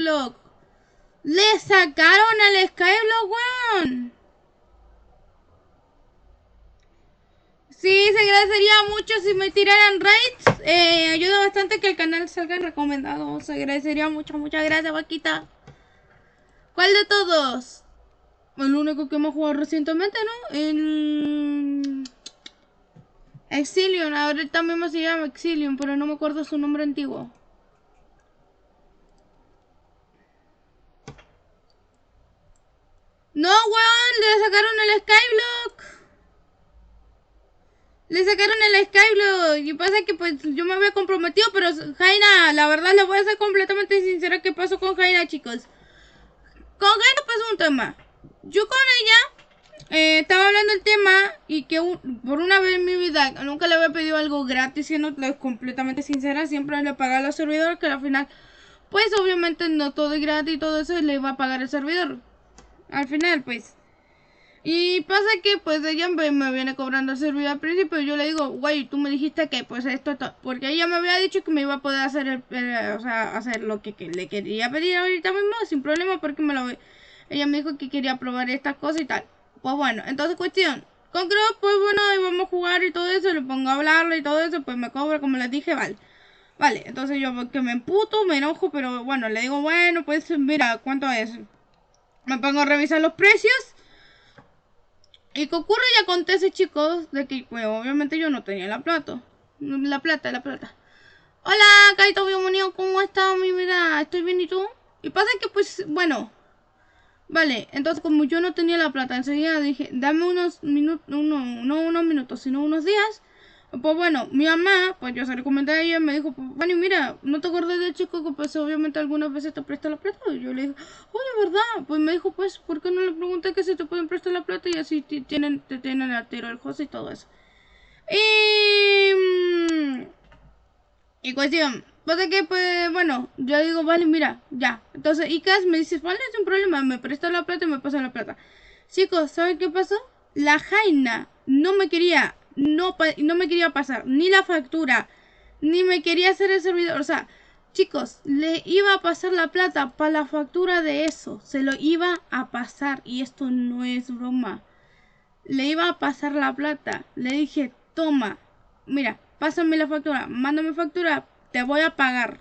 Skyblock. Le sacaron al Skyblock, weón. Sí, se agradecería mucho si me tiraran raids. Ayuda bastante que el canal salga recomendado. Se agradecería mucho. Muchas gracias, vaquita. ¿Cuál de todos? El único que hemos jugado recientemente, ¿no? El Exilium. Ahorita mismo se llama Exilium, pero no me acuerdo su nombre antiguo. No, weón, le sacaron el Skyblock. Le sacaron el Skyblock. Y pasa que pues yo me había comprometido, pero Jaina, la verdad le voy a ser completamente sincera. ¿Qué pasó con Jaina, chicos? Con Jaina pasó un tema. Yo con ella estaba hablando el tema y que por una vez en mi vida nunca le había pedido algo gratis, siendo completamente sincera. Siempre le pagaba a los servidores, que al final pues obviamente no todo es gratis y todo eso, y le iba a pagar el servidor al final pues. Y pasa que pues ella me viene cobrando el servidor al principio y yo le digo, güey, tú me dijiste que pues esto, porque ella me había dicho que me iba a poder hacer o sea, hacer lo que le quería pedir ahorita mismo sin problema, porque ella me dijo que quería probar estas cosas y tal. Pues bueno, entonces cuestión, con Cross, pues bueno, íbamos a jugar y todo eso, le pongo a hablarle y todo eso, pues me cobra como les dije, vale, entonces yo que me emputo, me enojo, pero bueno, le digo, bueno, pues mira, ¿cuánto es? Me pongo a revisar los precios. Y que ocurre y acontece, chicos, de que pues, obviamente yo no tenía la plata. La plata. Hola, Kaito, bienvenido, ¿cómo estás, mi vida? Estoy bien, ¿y tú? Y pasa que pues, bueno, vale, entonces como yo no tenía la plata, enseguida dije, dame unos minutos, no unos minutos, sino unos días. Pues bueno, mi mamá, pues yo se lo comenté a ella y me dijo, pues, Fany, mira, ¿no te acordás del chico que pues obviamente algunas veces te presta la plata? Y yo le dije, oye, ¿verdad? Pues me dijo, pues, ¿por qué no le pregunté que se te pueden prestar la plata? Y así te tienen al tiro el José y todo eso. Y cuestión, pasa que pues, bueno, yo digo, vale, mira, ya. Entonces, Icas me dice, vale, es un problema, me presta la plata y me pasa la plata. Chicos, ¿saben qué pasó? La Jaina no me quería pasar ni la factura, ni me quería hacer el servidor. O sea, chicos, le iba a pasar la plata para la factura de eso. Se lo iba a pasar, y esto no es broma. Le iba a pasar la plata. Le dije, toma, mira, pásame la factura, mándame factura, te voy a pagar.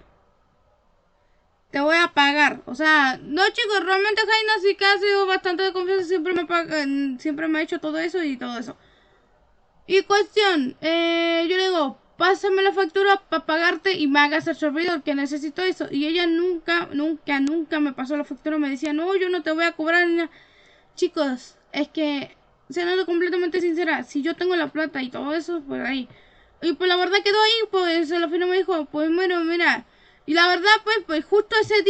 Te voy a pagar. O sea, no, chicos, realmente Jaina sí que ha sido bastante de confianza. Siempre me ha hecho todo eso y todo eso. Y cuestión, yo le digo, pásame la factura para pagarte y me hagas el servidor, que necesito eso. Y ella nunca me pasó la factura. Me decía, no, yo no te voy a cobrar ni nada. Chicos, es que, siendo completamente sincera, si yo tengo la plata y todo eso, pues ahí. Y pues la verdad quedó ahí, pues al final me dijo, pues bueno, mira. Y la verdad, pues justo ese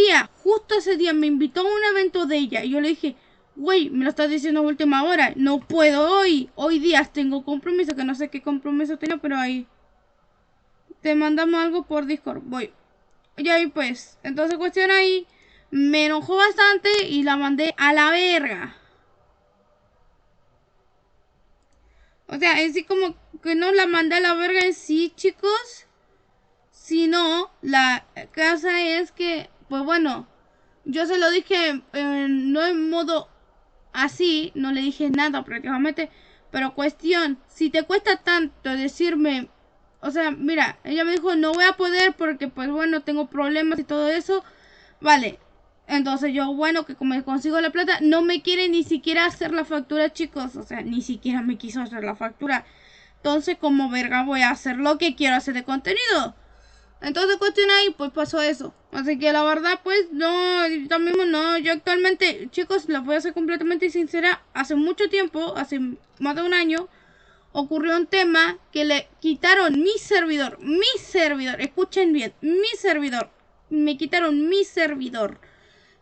día me invitó a un evento de ella. Y yo le dije, güey, me lo estás diciendo a última hora. No puedo hoy. Hoy días tengo compromiso, que no sé qué compromiso tengo, pero ahí. Te mandamos algo por Discord. Voy. Y ahí pues. Entonces cuestión ahí. Me enojó bastante y la mandé a la verga. O sea, en sí como que no la mandé a la verga en sí, chicos. Sino, la cosa es que, pues bueno, yo se lo dije, no en modo así, no le dije nada prácticamente, pero cuestión, si te cuesta tanto decirme, o sea, mira, ella me dijo, no voy a poder porque, pues bueno, tengo problemas y todo eso, vale. Entonces yo, bueno, que como consigo la plata, no me quiere ni siquiera hacer la factura, chicos, o sea, ni siquiera me quiso hacer la factura. Entonces, como verga voy a hacer lo que quiero hacer de contenido. Entonces cuestión ahí, pues pasó eso. Así que la verdad, pues no, yo mismo no. Yo actualmente, chicos, les voy a ser completamente sincera. Hace mucho tiempo, hace más de un año, ocurrió un tema que le quitaron mi servidor. Escuchen bien, mi servidor. Me quitaron mi servidor.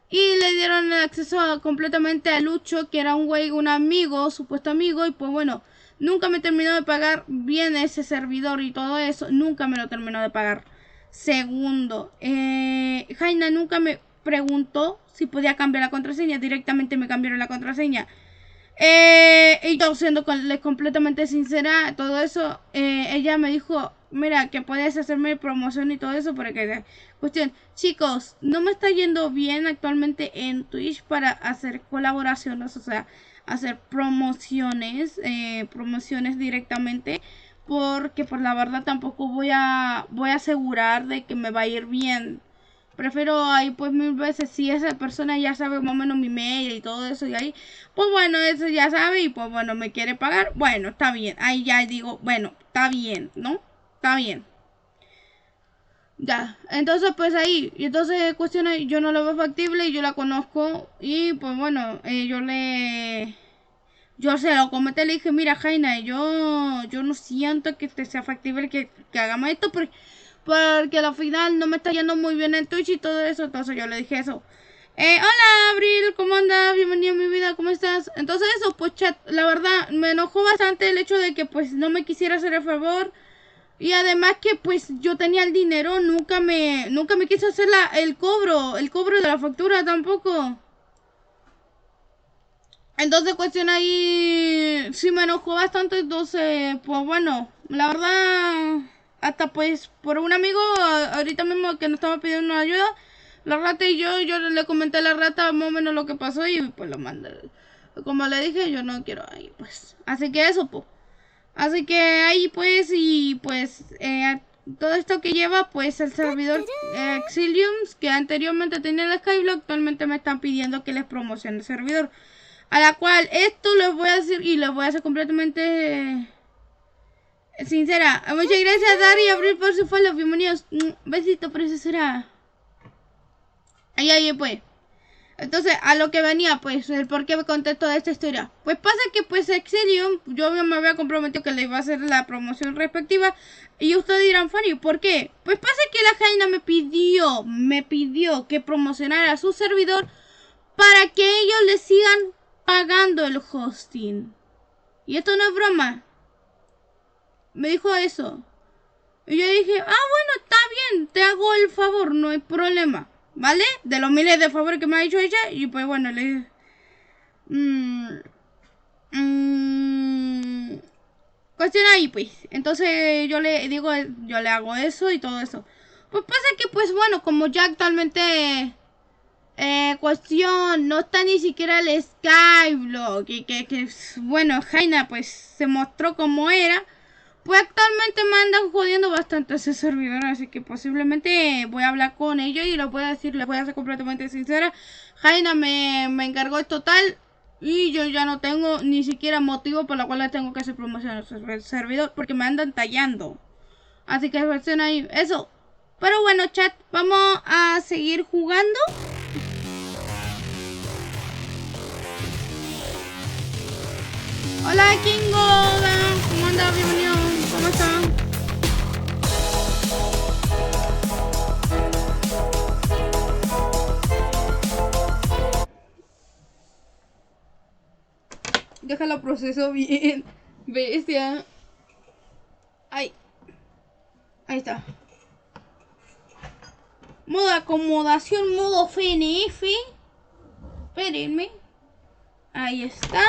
Y le dieron el acceso completamente a Lucho, que era un güey, un amigo, supuesto amigo. Y pues bueno, nunca me terminó de pagar bien ese servidor y todo eso. Nunca me lo terminó de pagar. Segundo, Jaina nunca me preguntó si podía cambiar la contraseña. Directamente me cambiaron la contraseña. Y yo siendo completamente sincera, todo eso, ella me dijo, mira, que puedes hacerme promoción y todo eso para que... Cuestión, chicos, no me está yendo bien actualmente en Twitch para hacer colaboraciones, o sea, hacer promociones directamente, porque por la verdad tampoco voy a asegurar de que me va a ir bien. Prefiero ahí pues mil veces, si esa persona ya sabe más o menos mi mail y todo eso y ahí, pues bueno, eso ya sabe y pues bueno, me quiere pagar, bueno, está bien, ahí ya digo, bueno, está bien, ¿no? Está bien. Ya, entonces pues ahí, y entonces cuestiones, yo no lo veo factible y yo la conozco y pues bueno, yo se lo comenté, le dije, mira Jaina, yo no siento que te sea factible que hagamos esto porque al final no me está yendo muy bien en Twitch y todo eso, entonces yo le dije eso. Hola Abril, ¿cómo andas? Bienvenido a mi vida, ¿cómo estás? Entonces eso, pues chat, la verdad me enojó bastante el hecho de que pues no me quisiera hacer el favor. Y además que pues yo tenía el dinero, nunca me quiso hacer el cobro de la factura tampoco. Entonces cuestión ahí sí me enojó bastante, entonces pues bueno, la verdad hasta pues por un amigo ahorita mismo que nos estaba pidiendo una ayuda, la rata y yo le comenté a la rata más o menos lo que pasó y pues lo mandé. Como le dije, yo no quiero ahí pues. Así que eso pues. Así que ahí pues y pues todo esto que lleva pues el servidor Exilium que anteriormente tenía el Skyblock, actualmente me están pidiendo que les promocione el servidor. A la cual esto les voy a decir y les voy a hacer completamente sincera. Muchas gracias Dari y Abril por su follow, bienvenidos. Besito preciosa. Ahí pues. Entonces, a lo que venía, pues, el por qué me conté toda esta historia. Pues pasa que, pues, Exilium, yo me había comprometido que le iba a hacer la promoción respectiva. Y ustedes dirán, Fany, ¿por qué? Pues pasa que la Jaina me pidió que promocionara su servidor para que ellos le sigan pagando el hosting. Y esto no es broma. Me dijo eso. Y yo dije, bueno, está bien, te hago el favor, no hay problema. ¿Vale? De los miles de favores que me ha hecho ella. Y pues bueno, le dije cuestión ahí pues. Entonces yo le digo, yo le hago eso y todo eso. Pues pasa que pues bueno, como ya actualmente cuestión, no está ni siquiera el Skyblock. Y que bueno, Jaina pues se mostró como era. Pues actualmente me andan jodiendo bastante ese servidor, así que posiblemente voy a hablar con ellos y les voy a decir, les voy a ser completamente sincera. Jaina me encargó esto tal y yo ya no tengo ni siquiera motivo por la cual le tengo que hacer promoción al servidor porque me andan tallando. Así que versión ahí, eso. Pero bueno chat, vamos a seguir jugando. Hola Kingo, ¿cómo andas? Bienvenido, ¿cómo están? Déjalo proceso bien, bestia. Ahí está. Modo acomodación, modo FNF. Espérenme. Ahí está.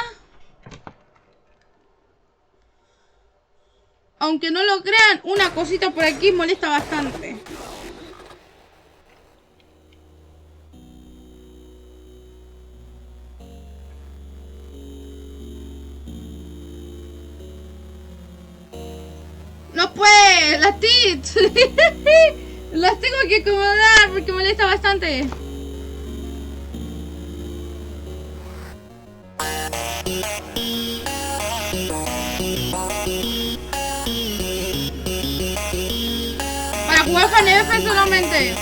Aunque no lo crean, una cosita por aquí molesta bastante. No pues, las tits. Las tengo que acomodar porque molesta bastante. Para jugar Fany-VODS solamente.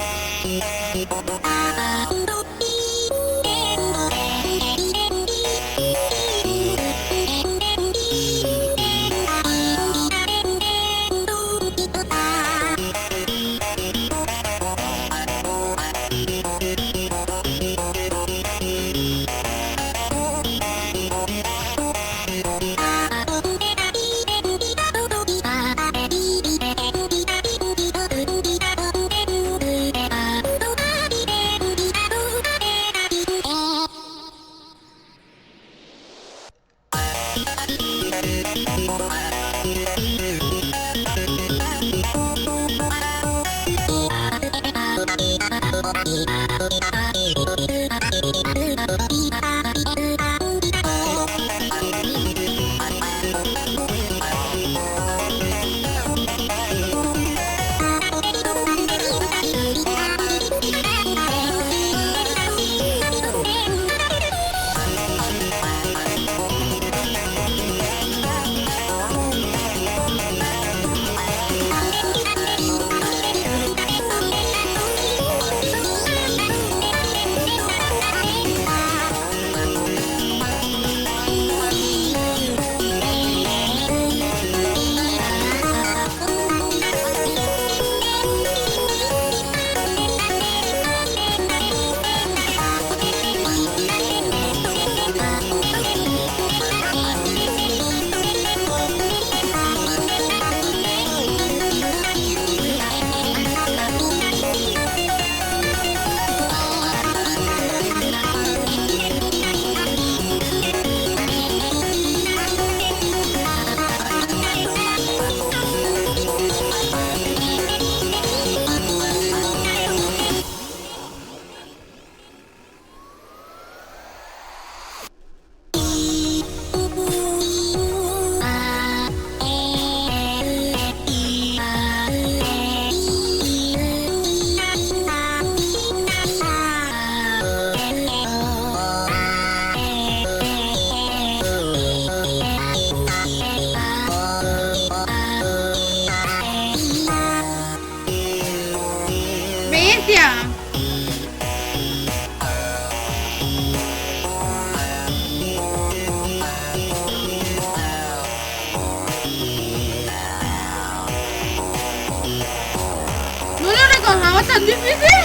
tan difícil.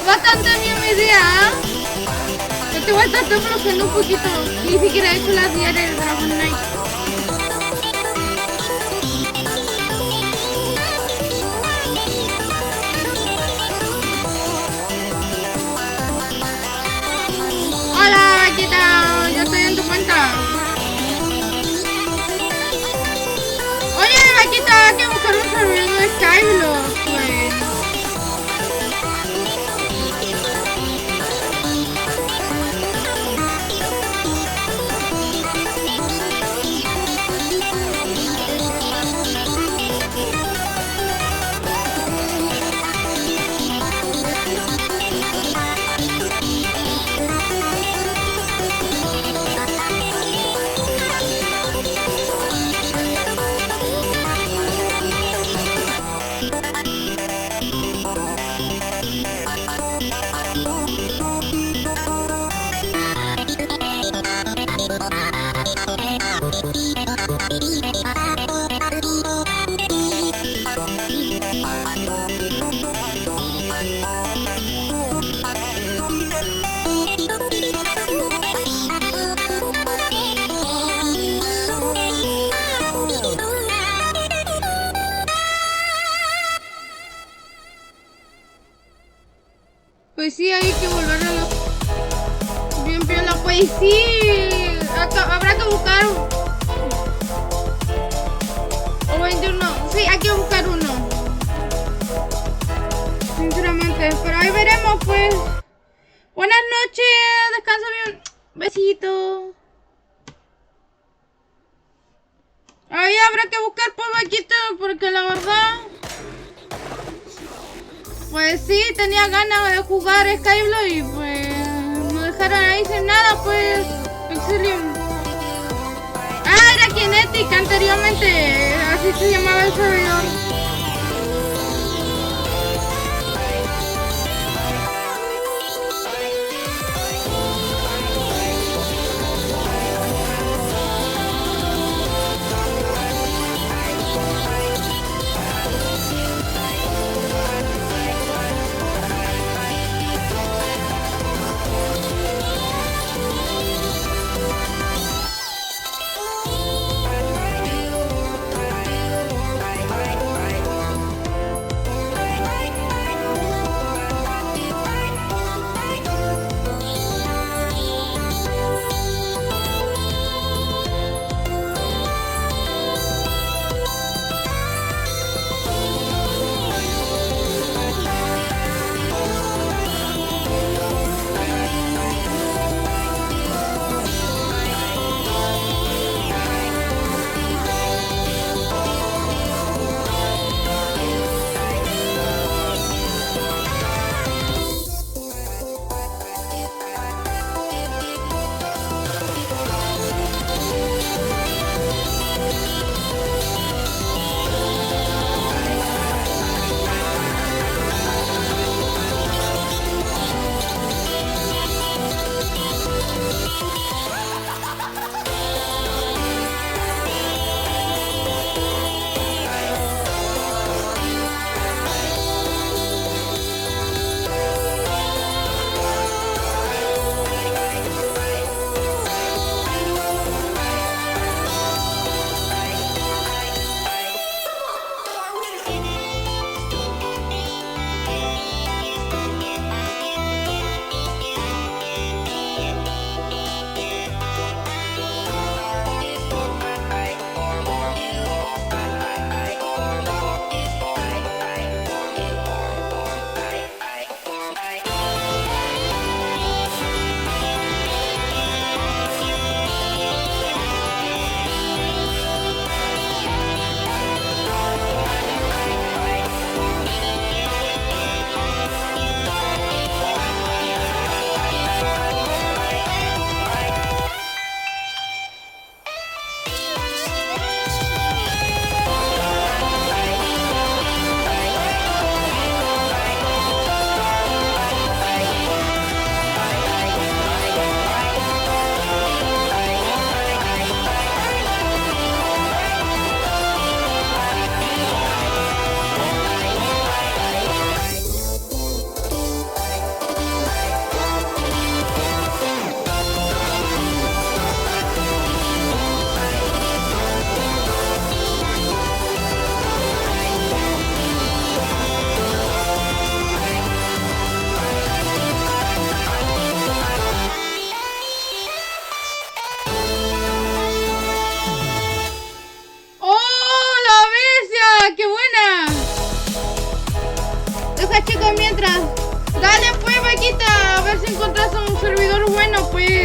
Bastante bien mi día. Yo te voy a estar bloqueando un poquito. Ni siquiera he hecho las diarias de Dragon Knight. Hola, vaquita. Yo estoy en tu cuenta. Oye, vaquita, hay que buscar un servidor de Skyblock, pues. Pues sí, hay que volver a los... Bien piola, pues sí. Habrá que buscar... O 21. Sí, hay que buscar uno. Sinceramente, pero ahí veremos, pues. Buenas noches, descansa bien. Besito. Ahí habrá que buscar por vaquita, porque la verdad... Pues sí, tenía ganas de jugar Skyblock y pues me dejaron ahí sin nada, pues. Exilium. Ah, era Kinetic anteriormente, así se llamaba el servidor.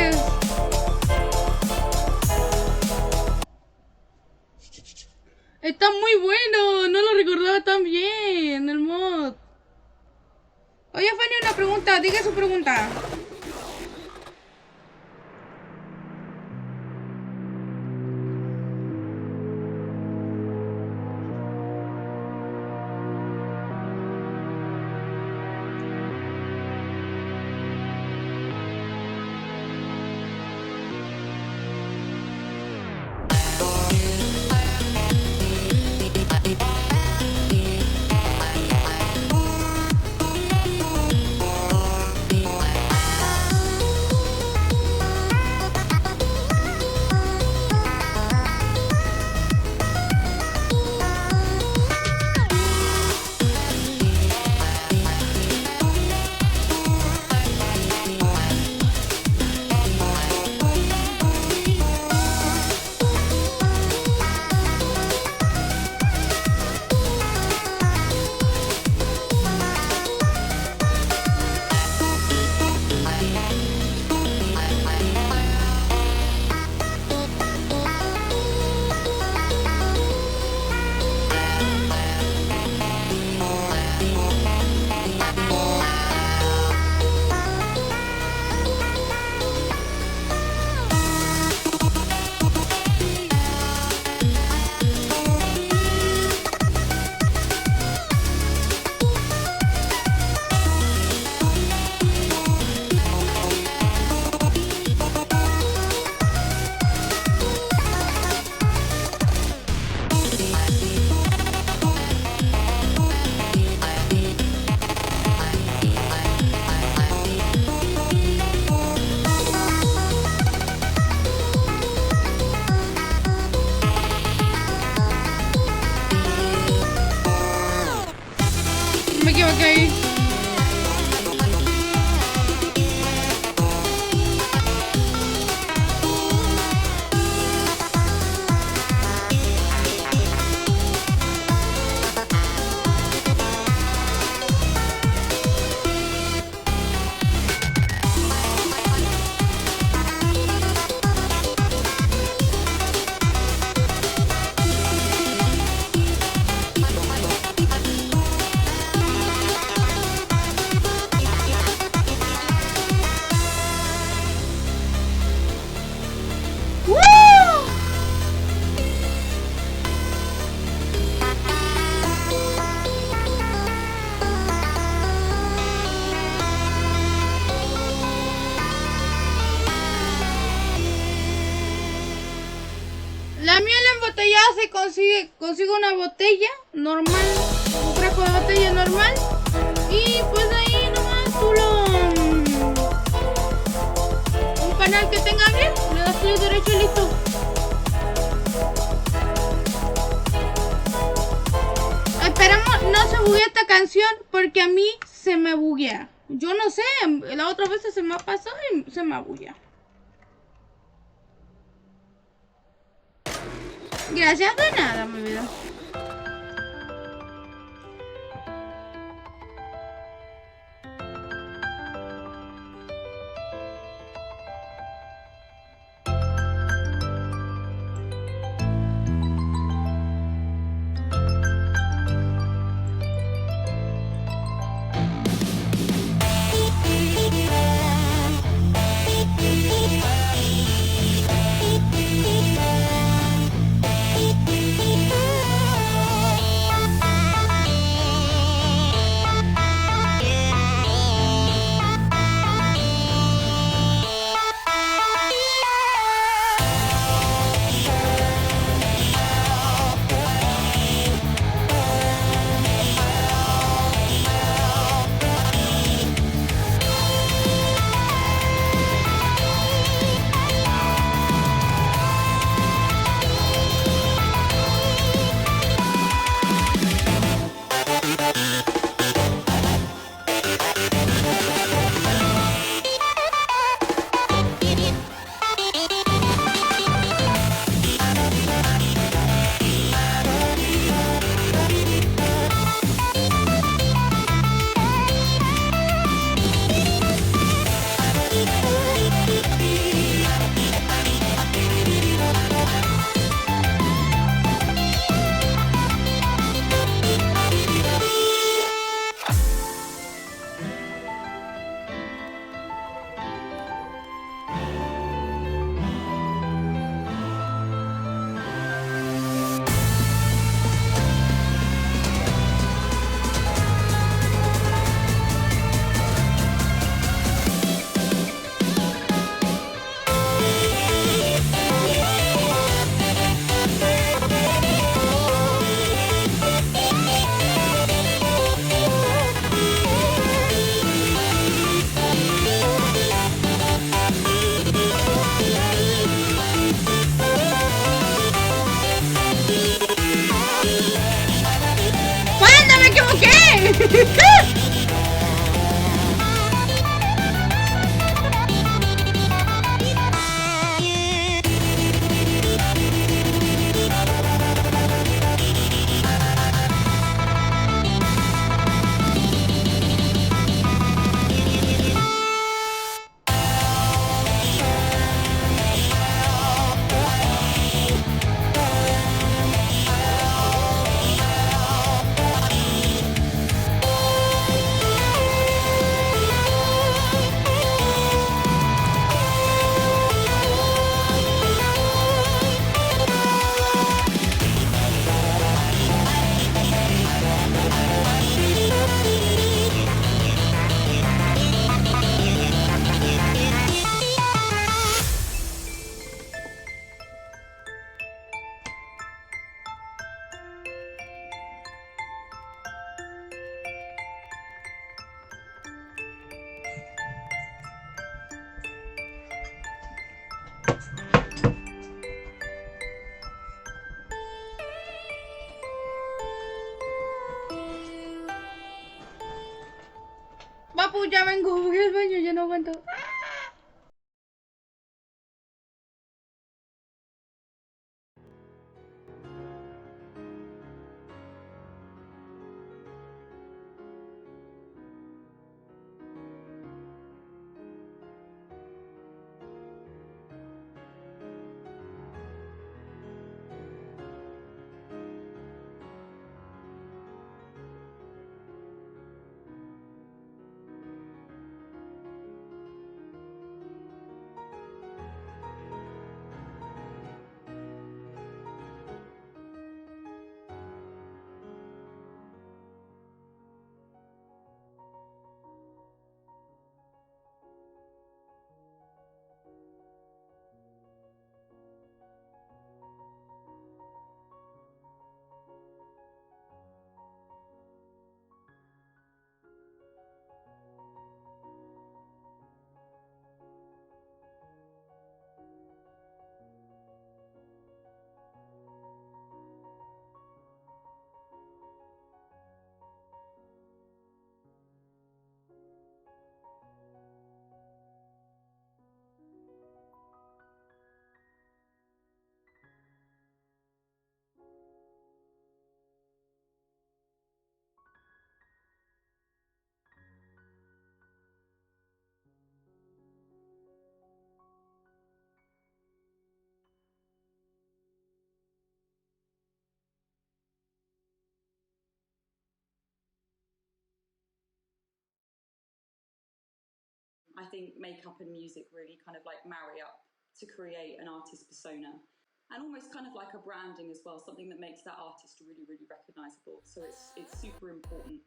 es. Está muy bueno, no lo recordaba tan bien el mod. Oye, Fanny, una pregunta, diga su pregunta. Me equivoqué ahí. La miel embotellada se consigue una botella normal, un frasco de botella normal, y pues ahí nomás tú un canal que tenga miel, le das clic derecho y listo. Esperemos no se buguee esta canción porque a mí se me buguea. Yo no sé, la otra vez se me ha pasado y se me buguea. Gracias de nada, mi vida. ya vengo, voy al baño, ya no aguanto. I think makeup and music really kind of like marry up to create an artist persona, and almost kind of like a branding as well, something that makes that artist really, really recognizable. So it's super important.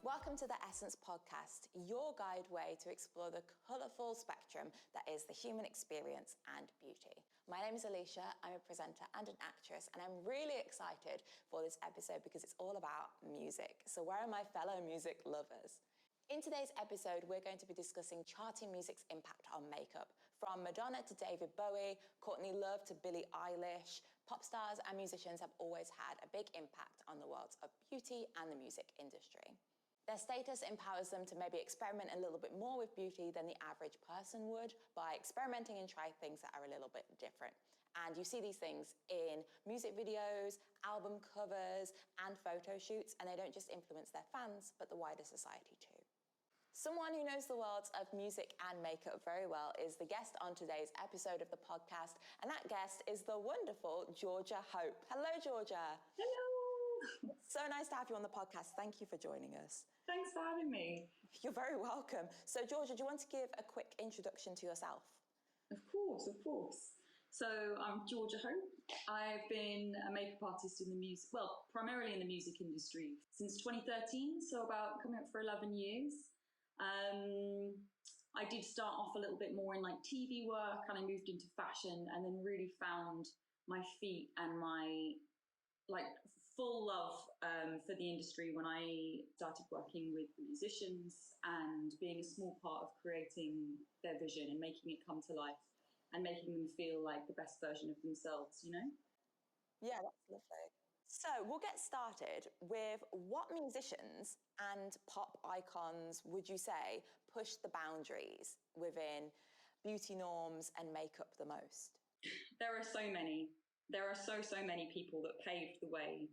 Welcome to the Essence Podcast, your guide way to explore the colourful spectrum that is the human experience and beauty. My name is Alicia, I'm a presenter and an actress, and I'm really excited for this episode because it's all about music. So where are my fellow music lovers? In today's episode, we're going to be discussing charting music's impact on makeup. From Madonna to David Bowie, Courtney Love to Billie Eilish, pop stars and musicians have always had a big impact on the worlds of beauty and the music industry. Their status empowers them to maybe experiment a little bit more with beauty than the average person would by experimenting and trying things that are a little bit different. And you see these things in music videos, album covers, and photo shoots, and they don't just influence their fans, but the wider society too. Someone who knows the worlds of music and makeup very well is the guest on today's episode of the podcast, and that guest is the wonderful Georgia Hope. Hello, Georgia. Hello! So nice to have you on the podcast. Thank you for joining us. Thanks for having me. You're very welcome. So, Georgia, do you want to give a quick introduction to yourself? Of course, of course. So I'm Georgia Hope. I've been a makeup artist in the music, well, primarily in the music industry since 2013, so about coming up for 11 years. I did start off a little bit more in like TV work, and I moved into fashion, and then really found my feet and my like full love for the industry when I started working with musicians and being a small part of creating their vision and making it come to life and making them feel like the best version of themselves, you know? Yeah, that's lovely. So we'll get started with what musicians and pop icons would you say push the boundaries within beauty norms and makeup the most? There are so many. There are so many people that paved the way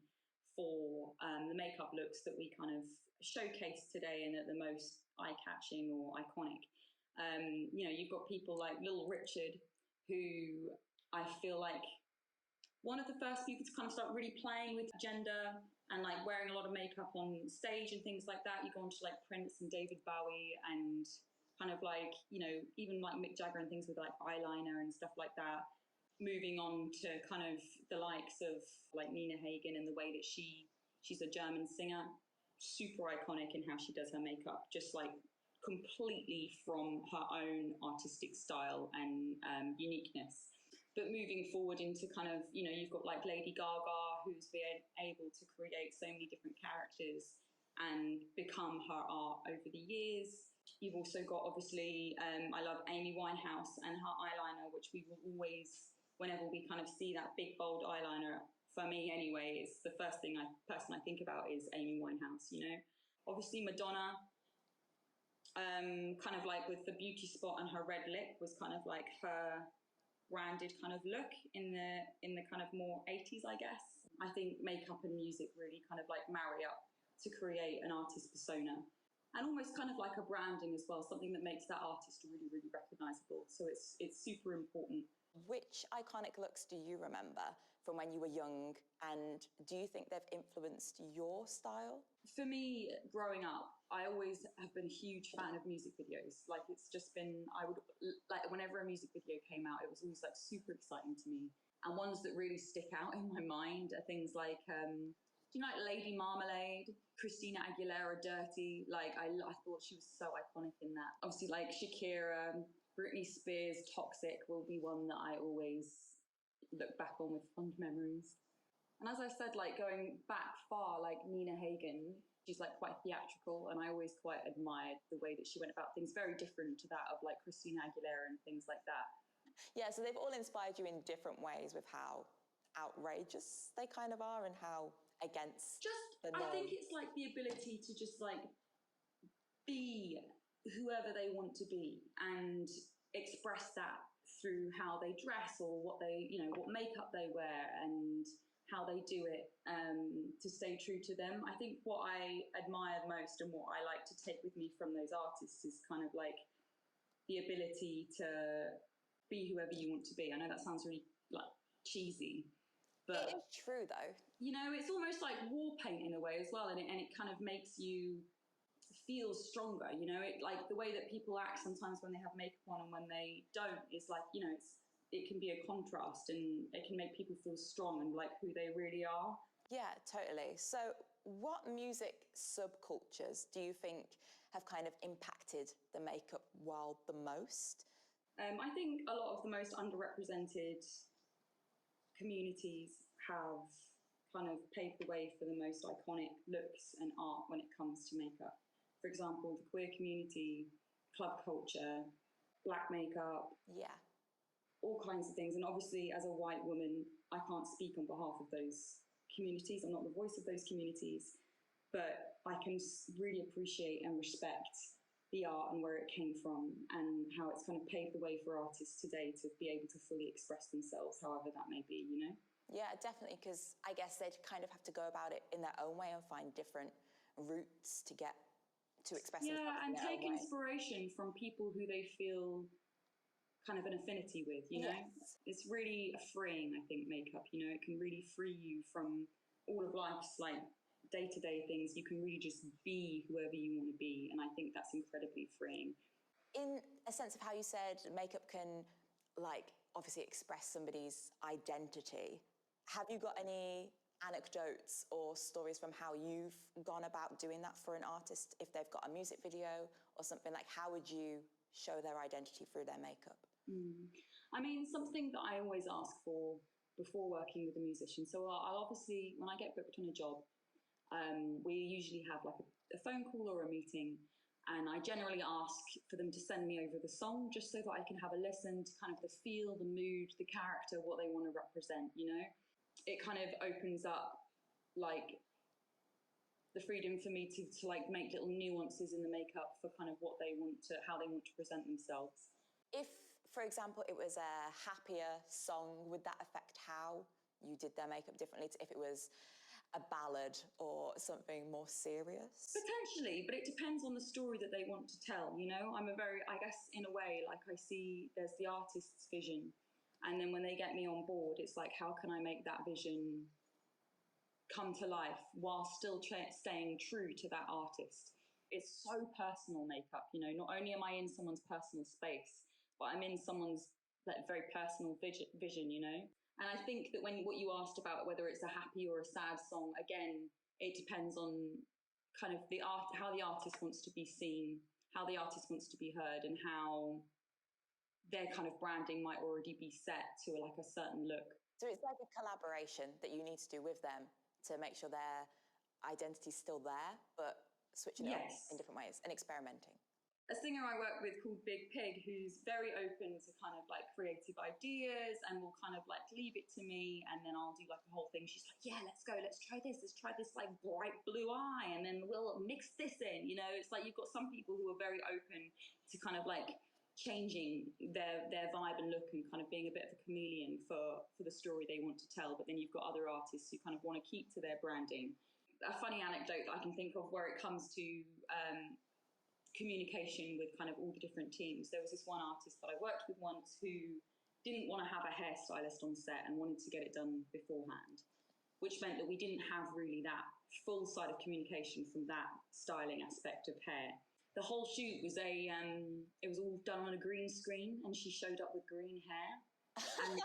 for the makeup looks that we kind of showcase today and are the most eye-catching or iconic. You know, you've got people like Little Richard, who I feel like one of the first people to kind of start really playing with gender and like wearing a lot of makeup on stage and things like that. You go on to like Prince and David Bowie and kind of like, you know, even like Mick Jagger and things with like eyeliner and stuff like that. Moving on to kind of the likes of like Nina Hagen and the way that she's a German singer, super iconic in how she does her makeup, just like completely from her own artistic style and uniqueness. But moving forward into kind of, you know, you've got like Lady Gaga, who's been able to create so many different characters and become her art over the years. You've also got, obviously, I love Amy Winehouse and her eyeliner, which we will always, whenever we kind of see that big, bold eyeliner for me anyway, it's the first person I think about is Amy Winehouse, you know. Obviously Madonna, kind of like with the beauty spot and her red lip was kind of like her branded kind of look in the kind of more 80s, I guess. I think makeup and music really kind of like marry up to create an artist persona. And almost kind of like a branding as well, something that makes that artist really, really recognisable. So it's super important. Which iconic looks do you remember from when you were young, and do you think they've influenced your style? For me, growing up, I always have been a huge fan of music videos. Like, it's just been, whenever a music video came out, it was always like super exciting to me. And ones that really stick out in my mind are things like, do you know, like Lady Marmalade, Christina Aguilera, Dirty? Like, I thought she was so iconic in that. Obviously, like Shakira, Britney Spears, Toxic will be one that I always look back on with fond memories. And as I said, like going back far, like Nina Hagen, she's like quite theatrical, and I always quite admired the way that she went about things, very different to that of like Christina Aguilera and things like that. Yeah, so they've all inspired you in different ways with how outrageous they kind of are and how against the norm. I think it's like the ability to just like be whoever they want to be and express that through how they dress or what they, you know, what makeup they wear and how they do it, to stay true to them. I think what I admire most and what I like to take with me from those artists is kind of like the ability to be whoever you want to be. I know that sounds really like cheesy, but it is true though. You know, it's almost like war paint in a way as well, and it kind of makes you feel stronger, you know. It like the way that people act sometimes when they have makeup on and when they don't is like, you know, it can be a contrast and it can make people feel strong and like who they really are. Yeah, totally. So what music subcultures do you think have kind of impacted the makeup world the most? I think a lot of the most underrepresented communities have kind of paved the way for the most iconic looks and art when it comes to makeup. For example, the queer community, club culture, black makeup. Yeah. All kinds of things. And obviously, as a white woman, I can't speak on behalf of those communities. I'm not the voice of those communities. But I can really appreciate and respect the art and where it came from and how it's kind of paved the way for artists today to be able to fully express themselves, however that may be, you know? Yeah, definitely, because I guess they'd kind of have to go about it in their own way and find different routes to get to express themselves. Yeah, and take inspiration from people who they feel kind of an affinity with, you know? Yes. It's really freeing, I think, makeup, you know? It can really free you from all of life's, like, day-to-day things. You can really just be whoever you want to be, and I think that's incredibly freeing. In a sense of how you said makeup can, like, obviously express somebody's identity, have you got any anecdotes or stories from how you've gone about doing that for an artist? If they've got a music video or something, like, how would you show their identity through their makeup? I mean, something that I always ask for before working with a musician. So I'll obviously, when I get booked on a job, we usually have like a phone call or a meeting, and I generally ask for them to send me over the song just so that I can have a listen to kind of the feel, the mood, the character, what they want to represent, you know? It kind of opens up like the freedom for me to like make little nuances in the makeup for kind of what they want to, how they want to present themselves. If, for example, it was a happier song, would that affect how you did their makeup differently to if it was a ballad or something more serious? Potentially, but it depends on the story that they want to tell, you know? I guess in a way, like I see there's the artist's vision, and then when they get me on board, it's like, how can I make that vision come to life while still staying true to that artist? It's so personal, makeup, you know? Not only am I in someone's personal space, but I'm in someone's like very personal vision, you know? And I think that when what you asked about whether it's a happy or a sad song, again, it depends on kind of the art, how the artist wants to be seen, how the artist wants to be heard, and how their kind of branding might already be set to like a certain look. So it's like a collaboration that you need to do with them to make sure their identity's still there, but switching it up in different ways and experimenting. a singer I work with called Big Pig, who's very open to kind of like creative ideas and will kind of like leave it to me, and then I'll do like a whole thing. She's like, yeah, let's go, let's try this like bright blue eye, and then we'll mix this in, you know. It's like you've got some people who are very open to kind of like changing their vibe and look and kind of being a bit of a chameleon for the story they want to tell, but then you've got other artists who kind of want to keep to their branding. A funny anecdote that I can think of where it comes to communication with kind of all the different teams. There was this one artist that I worked with once who didn't want to have a hairstylist on set and wanted to get it done beforehand, which meant that we didn't have really that full side of communication from that styling aspect of hair. The whole shoot was it was all done on a green screen, and she showed up with green hair. And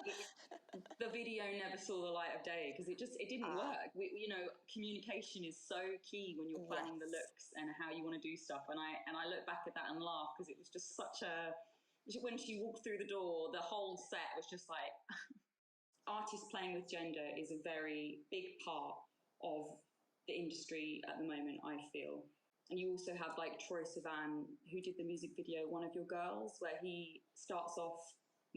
the video never saw the light of day because it didn't work. You know, communication is so key when you're planning the looks and how you want to do stuff. And I look back at that and laugh because it was just such a, when she walked through the door, the whole set was just like, artists playing with gender is a very big part of the industry at the moment, I feel. And you also have like Troye Sivan, who did the music video One of Your Girls, where he starts off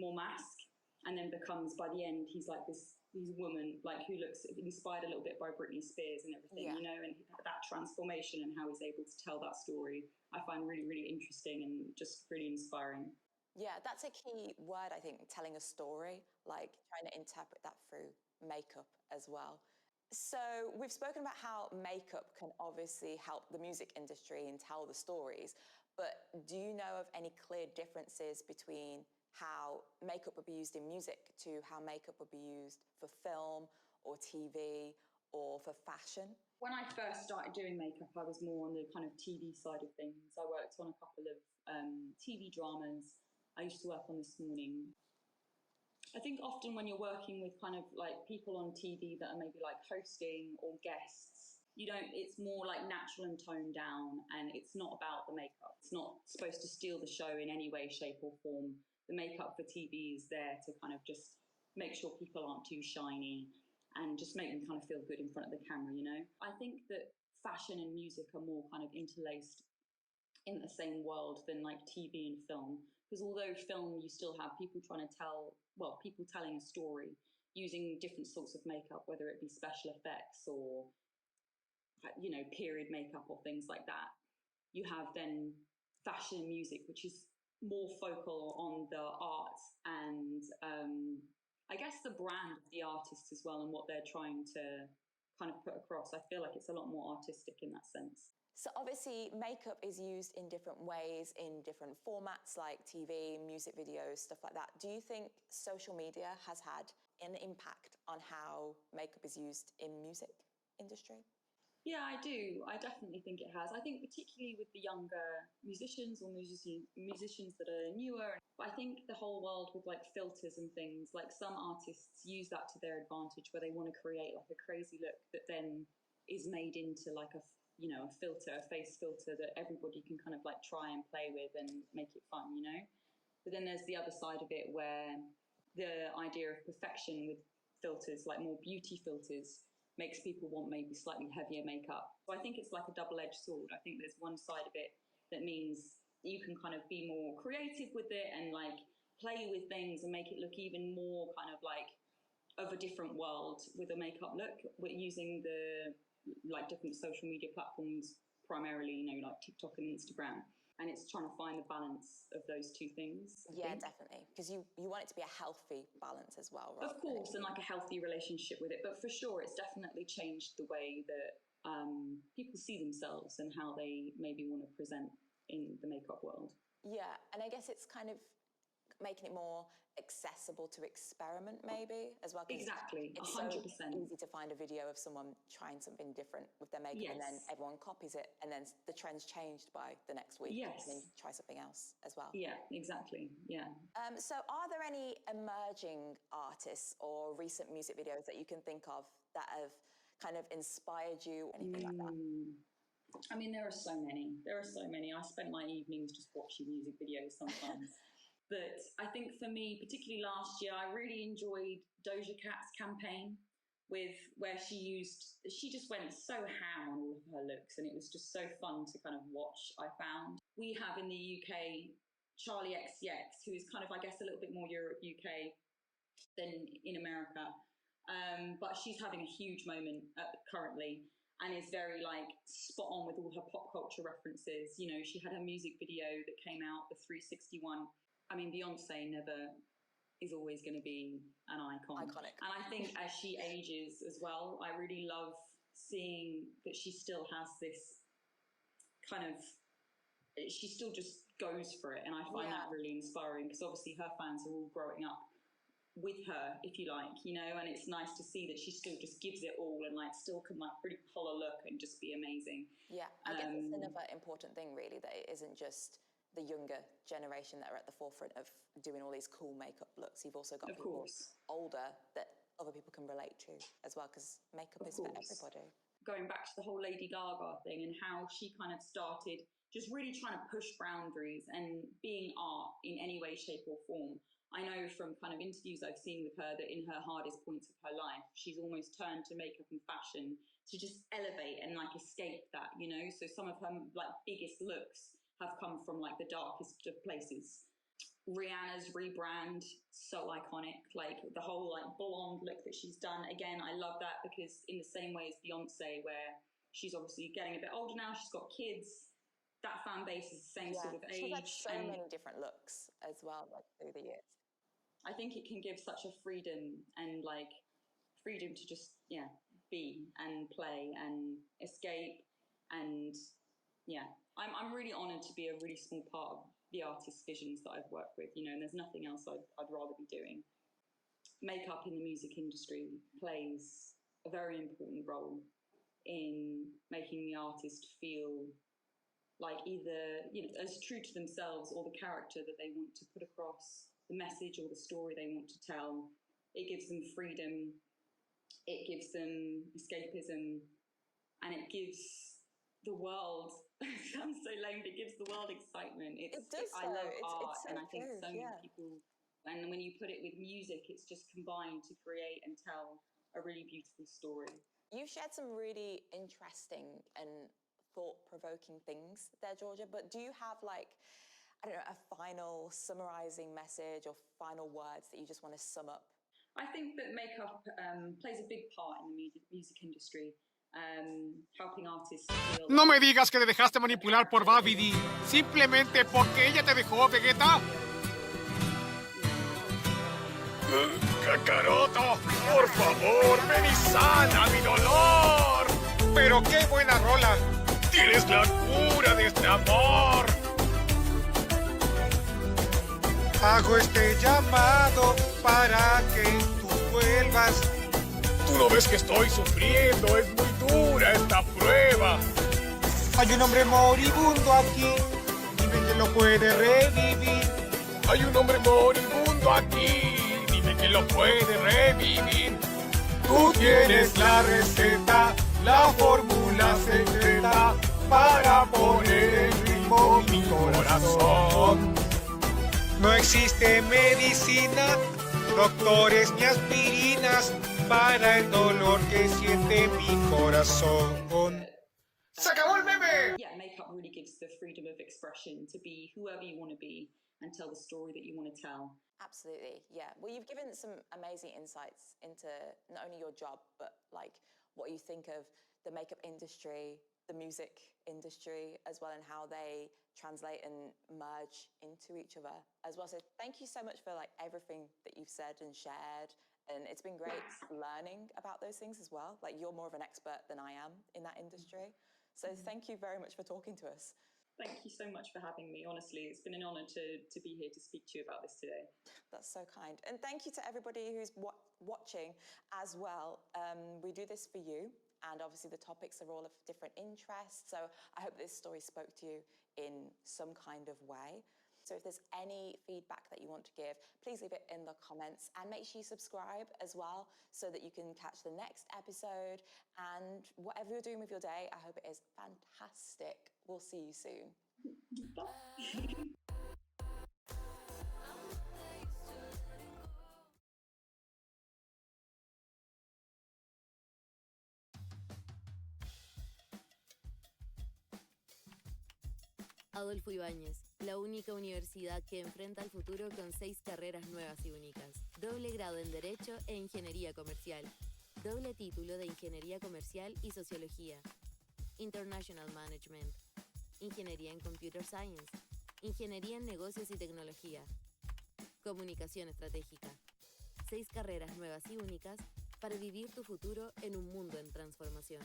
more mask and then becomes, by the end, he's like this woman like who looks inspired a little bit by Britney Spears and everything, you know, and that transformation and how he's able to tell that story, I find really, really interesting and just really inspiring. Yeah, that's a key word, I think, telling a story, like trying to interpret that through makeup as well. So we've spoken about how makeup can obviously help the music industry and tell the stories, but do you know of any clear differences between how makeup would be used in music to how makeup would be used for film or TV or for fashion? When I first started doing makeup, I was more on the kind of TV side of things. I worked on a couple of TV dramas. I used to work on This Morning. I think often when you're working with kind of like people on TV that are maybe like hosting or guests, it's more like natural and toned down, and it's not about the makeup. It's not supposed to steal the show in any way, shape or form. The makeup for TV is there to kind of just make sure people aren't too shiny and just make them kind of feel good in front of the camera, you know? I think that fashion and music are more kind of interlaced in the same world than like TV and film. Because although film, you still have people trying to people telling a story using different sorts of makeup, whether it be special effects or, you know, period makeup or things like that. You have then fashion and music, which is more focal on the art and I guess the brand of the artist as well and what they're trying to kind of put across. I feel like it's a lot more artistic in that sense. So obviously makeup is used in different ways, in different formats like TV, music videos, stuff like that. Do you think social media has had an impact on how makeup is used in music industry? Yeah, I do. I definitely think it has. I think particularly with the younger musicians or musicians that are newer. I think the whole world with like filters and things, like some artists use that to their advantage where they want to create like a crazy look that then is made into like a filter, a face filter that everybody can kind of like try and play with and make it fun, you know? But then there's the other side of it where the idea of perfection with filters, like more beauty filters, makes people want maybe slightly heavier makeup. So I think it's like a double-edged sword. I think there's one side of it that means you can kind of be more creative with it and like play with things and make it look even more kind of like of a different world with a makeup look. We're using the like different social media platforms primarily, you know, like TikTok and Instagram. And it's trying to find the balance of those two things. Yeah, definitely. Because you want it to be a healthy balance as well, right? Of course, and like a healthy relationship with it. But for sure, it's definitely changed the way that people see themselves and how they maybe want to present in the makeup world. Yeah, and I guess it's kind of making it more accessible to experiment maybe as well. Exactly, it's 100%. So easy to find a video of someone trying something different with their makeup and then everyone copies it and then the trend's changed by the next week and then you try something else as well. Yeah, exactly, yeah. So are there any emerging artists or recent music videos that you can think of that have kind of inspired you, anything like that? I mean, there are so many. I spent my evenings just watching music videos sometimes. But I think for me, particularly last year, I really enjoyed Doja Cat's campaign with where she just went so ham on all of her looks, and it was just so fun to kind of watch, I found. We have in the UK Charlie XCX, who is kind of, I guess, a little bit more Europe, UK than in America. But she's having a huge moment currently, and is very like spot on with all her pop culture references. You know, she had her music video that came out, the 361. I mean, Beyonce is always going to be an icon. Iconic. And I think as she ages as well, I really love seeing that she still has this kind of, she still just goes for it. And I find that really inspiring, because obviously her fans are all growing up with her, if you like, you know, and it's nice to see that she still just gives it all and like still can like really pull a look and just be amazing. Yeah, I guess it's another important thing really, that it isn't just the younger generation that are at the forefront of doing all these cool makeup looks. You've also got people older that other people can relate to as well, because makeup is for everybody. Going back to the whole Lady Gaga thing and how she kind of started just really trying to push boundaries and being art in any way, shape or form. I know from kind of interviews I've seen with her that in her hardest points of her life, she's almost turned to makeup and fashion to just elevate and like escape that, you know? So some of her like biggest looks have come from like the darkest of places. Rihanna's rebrand, so iconic. Like the whole like blonde look that she's done. Again, I love that, because in the same way as Beyonce, where she's obviously getting a bit older now, she's got kids, that fan base is the same sort of age. She's had so many different looks as well, like through the years. I think it can give such a freedom, and like freedom to just be and play and escape, and I'm really honoured to be a really small part of the artist's visions that I've worked with, you know, and there's nothing else I'd rather be doing. Makeup in the music industry plays a very important role in making the artist feel like either, you know, as true to themselves or the character that they want to put across, the message or the story they want to tell. It gives them freedom, it gives them escapism, and it gives the world, it sounds so lame, but it gives the world excitement. It does. I love art, it's so and I think so many yeah. people, and when you put it with music, it's just combined to create and tell a really beautiful story. You've shared some really interesting and thought-provoking things there, Georgia, but do you have like, I don't know, a final summarizing message or final words that you just want to sum up? I think that makeup plays a big part in the music industry, helping artists feel... No me digas que te dejaste manipular por Fany-VODS simplemente porque ella te dejó, Vegeta. Kakaroto, por favor, ven y sana mi dolor. Pero qué buena rola. Tienes la cura de este amor. Hago este llamado para que tú vuelvas. Tú no ves que estoy sufriendo, es muy dura esta prueba. Hay un hombre moribundo aquí, dime que lo puede revivir. Hay un hombre moribundo aquí, dime que lo puede revivir. Tú tienes la receta, la fórmula secreta para poner en ritmo mi corazón. No existe medicina, doctores ni aspirinas para el dolor que siente mi corazón. ¡Se acabó el meme! Yeah, makeup really gives the freedom of expression to be whoever you want to be and tell the story that you want to tell. Absolutely, yeah. Well, you've given some amazing insights into not only your job, but like what you think of the makeup industry, the music industry as well, and how they translate and merge into each other as well. So thank you so much for like everything that you've said and shared, and it's been great learning about those things as well. Like you're more of an expert than I am in that industry, so thank you very much for talking to us. Thank you so much for having me. Honestly, it's been an honor to be here to speak to you about this today. That's so kind. And thank you to everybody who's watching as well. We do this for you, and obviously the topics are all of different interests. So I hope this story spoke to you in some kind of way. So if there's any feedback that you want to give, please leave it in the comments, and make sure you subscribe as well so that you can catch the next episode. And whatever you're doing with your day, I hope it is fantastic. We'll see you soon. Bye. Adolfo Ibáñez, la única universidad que enfrenta al futuro con 6 carreras nuevas y únicas. Doble grado en Derecho e Ingeniería Comercial. Doble título de Ingeniería Comercial y Sociología. International Management. Ingeniería en Computer Science. Ingeniería en Negocios y Tecnología. Comunicación Estratégica. 6 carreras nuevas y únicas para vivir tu futuro en un mundo en transformación.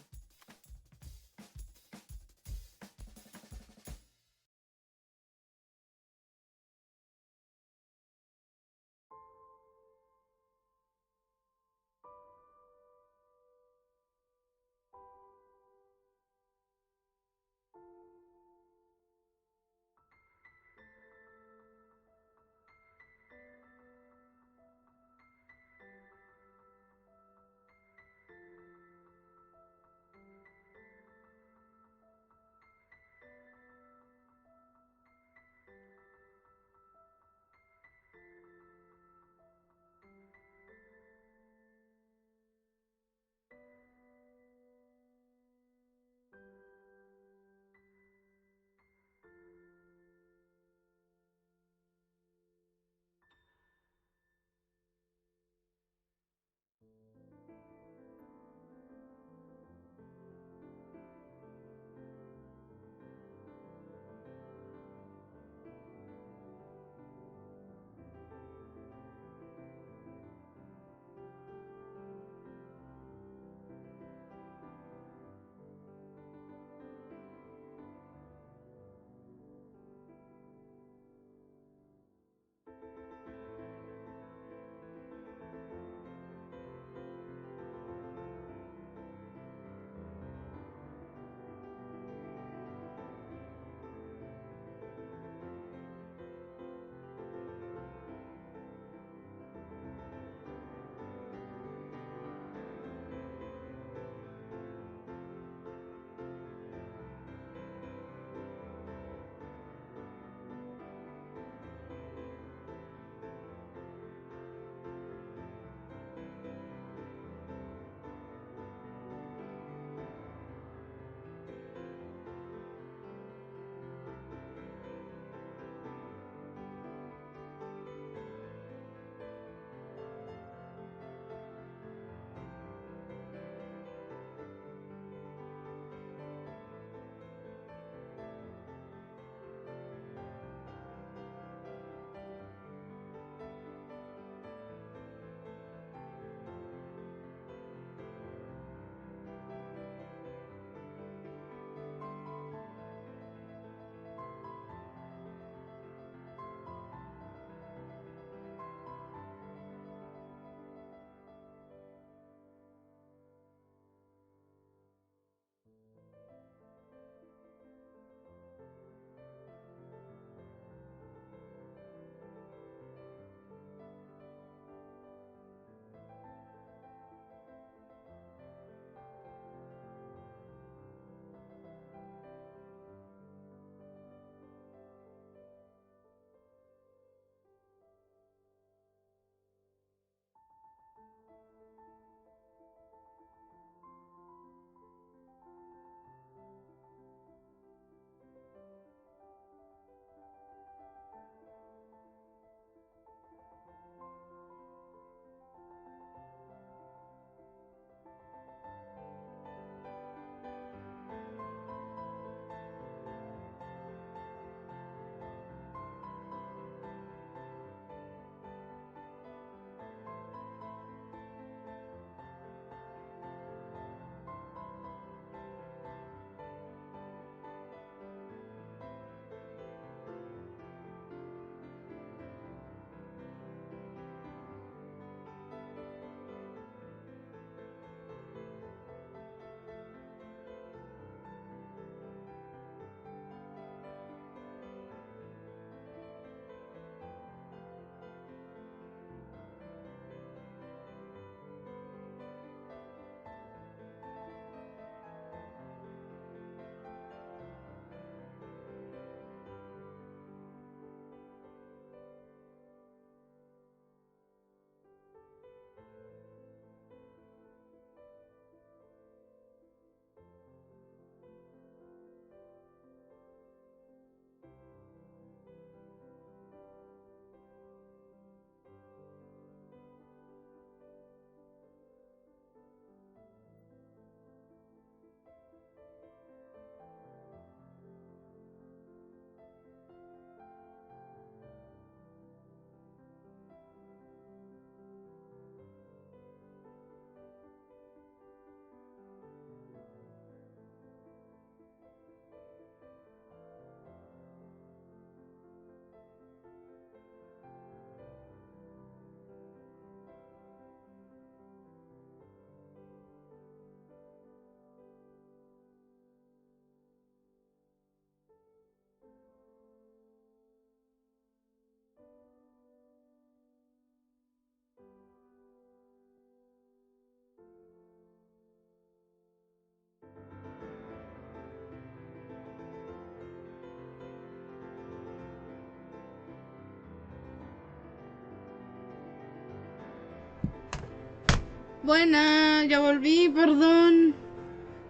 Buena, ya volví, perdón.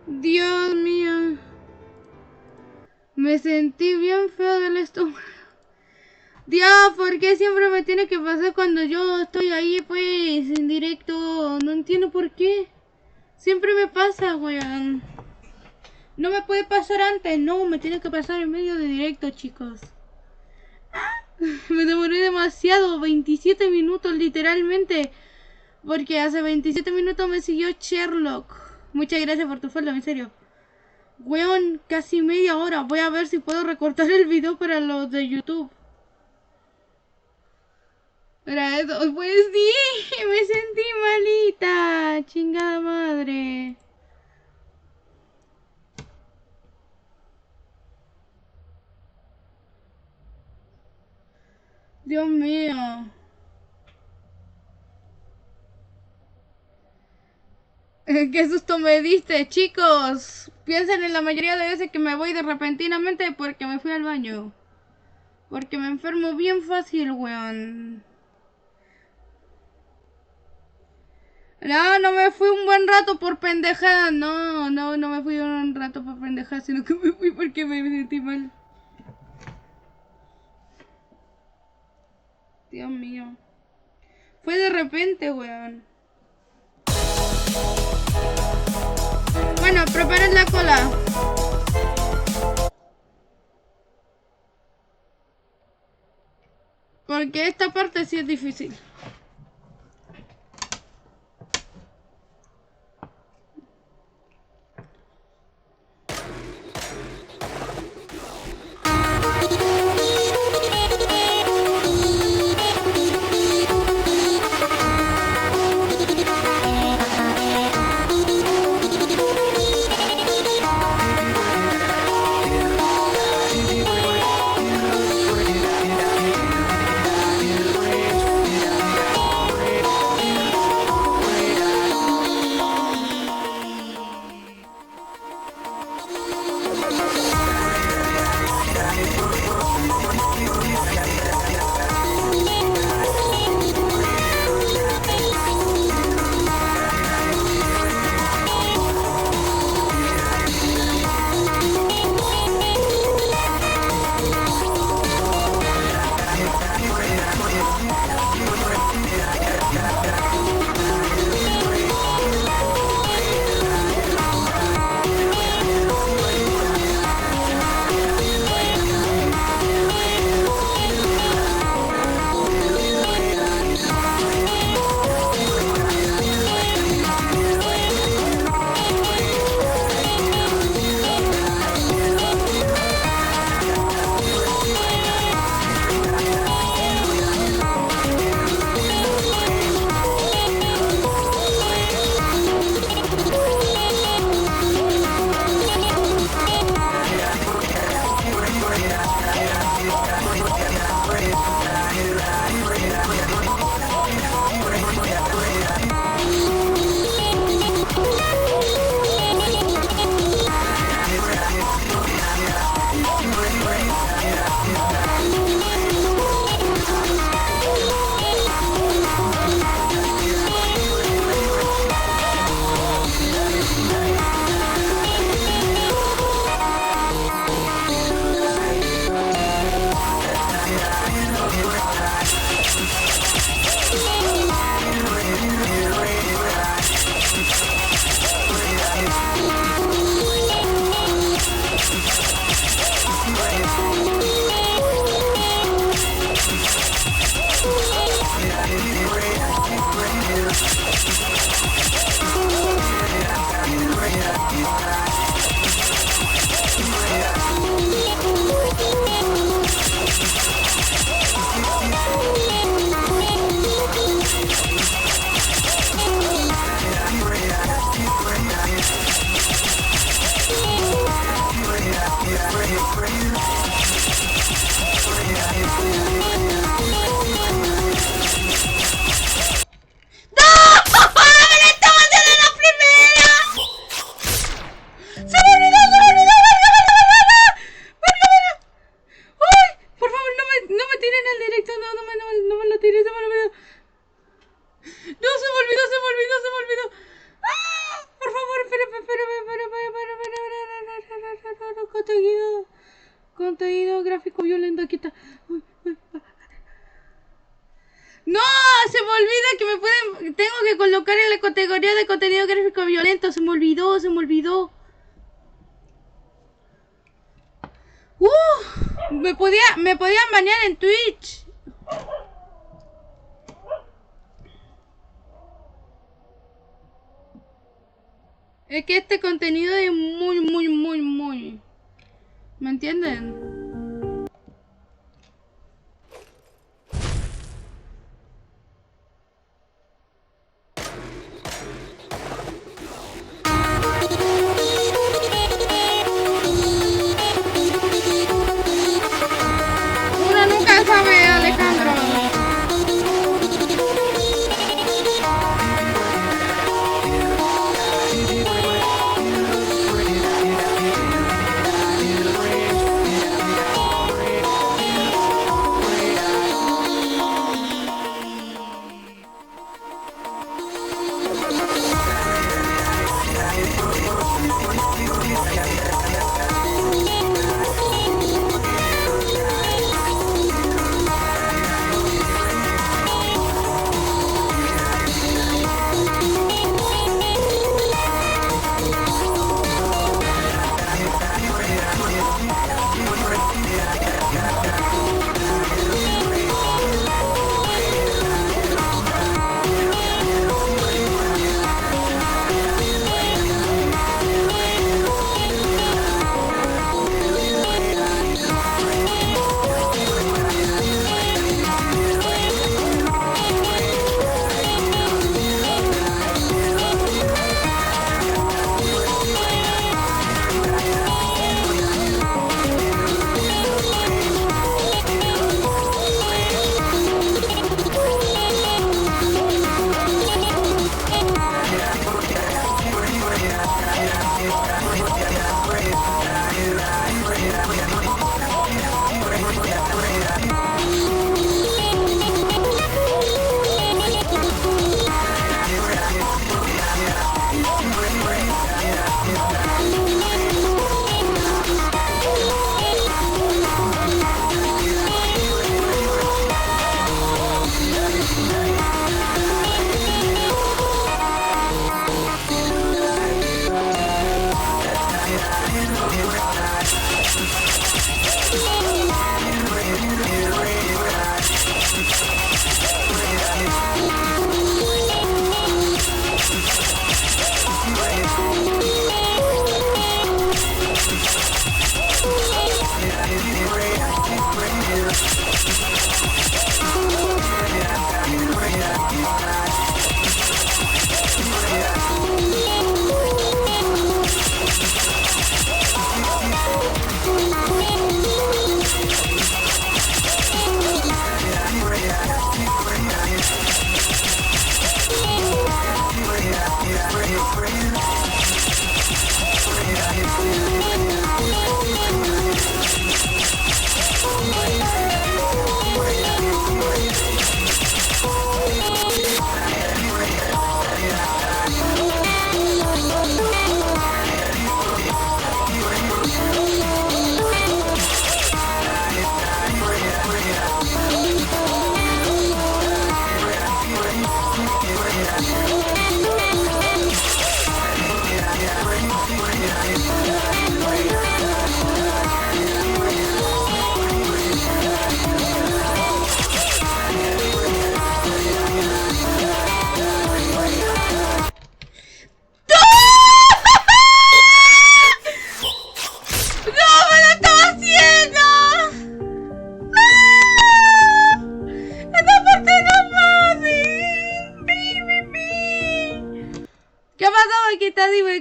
Dios mío. Me sentí bien feo del estómago. Dios, ¿por qué siempre me tiene que pasar cuando yo estoy ahí, pues, en directo? No entiendo por qué. Siempre me pasa, weón. No me puede pasar antes, no, me tiene que pasar en medio de directo, chicos. Me demoré demasiado, 27 minutos literalmente. Porque hace 27 minutos me siguió Sherlock. Muchas gracias por tu follow, en serio. Weón, casi media hora. Voy a ver si puedo recortar el video para los de YouTube. Para eso, pues sí, me sentí malita. Chingada madre. Dios mío. Qué susto me diste, chicos. Piensen en la mayoría de veces que me voy de repentinamente porque me fui al baño. Porque me enfermo bien fácil, weón. No, no me fui un buen rato por pendejada. No me fui un rato por pendejada, sino que me fui porque me sentí mal. Dios mío. Fue de repente, weón. Bueno, preparen la cola. Porque esta parte sí es difícil. gráfico violento. Aquí está. Uy, uy. No, se me olvida que tengo que colocar en la categoría de contenido gráfico violento. Se me olvidó. Me podían banear en Twitch. Es que este contenido es muy. ¿Me entienden? Uno nunca sabe, Alejandro.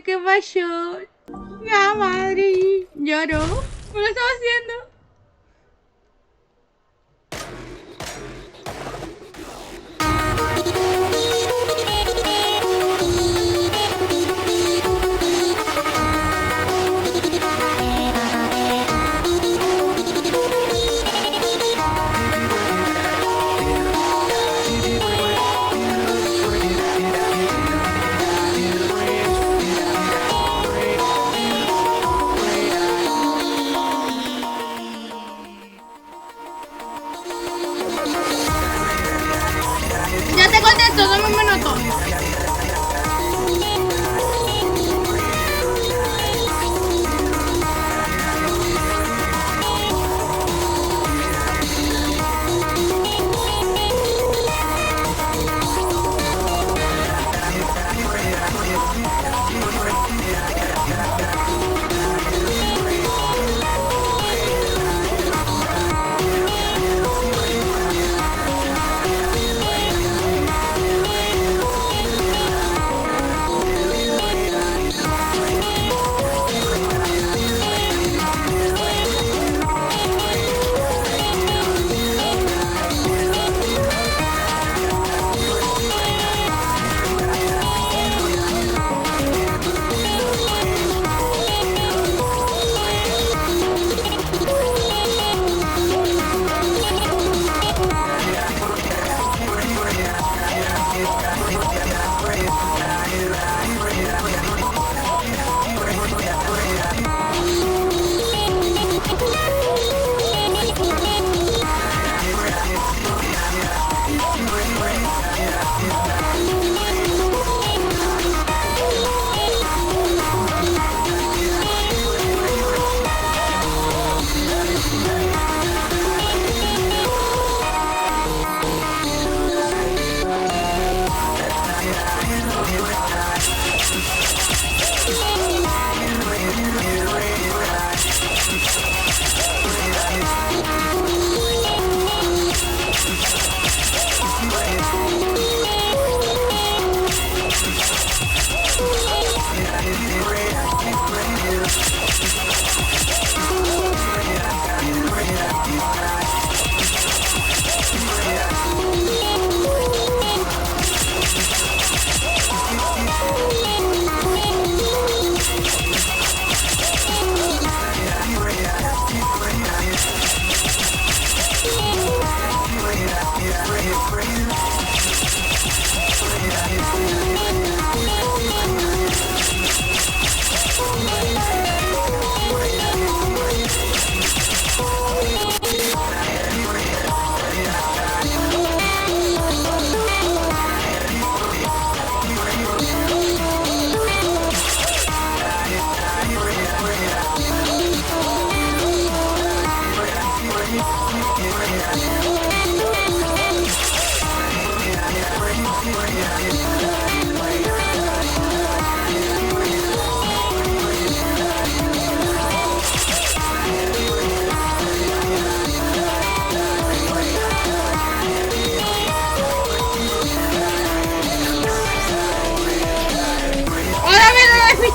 ¿Qué pasó? Ya, madre. Lloró. ¿Me lo estaba haciendo?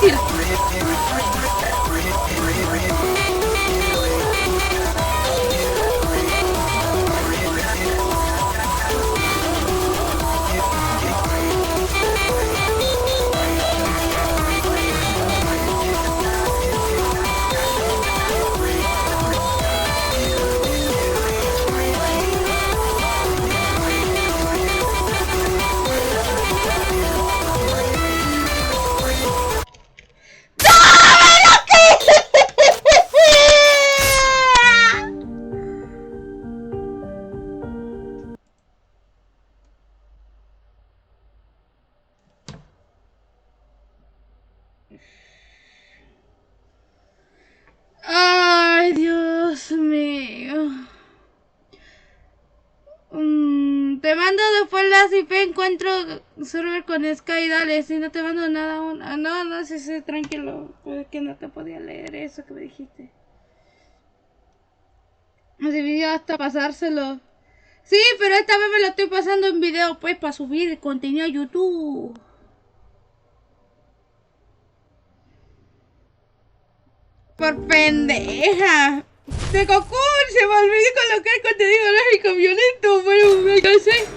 difícil. Ay, Dios mío. Te mando después las IP, encuentro server con Sky, dale, si no te mando nada aún. No, sí, tranquilo, es que no te podía leer eso que me dijiste. Me dividió hasta pasárselo. Sí, pero esta vez me lo estoy pasando en video, pues, para subir contenido a YouTube. Por pendeja. De Goku se me olvidó colocar contenido lógico violento, pero me cansé.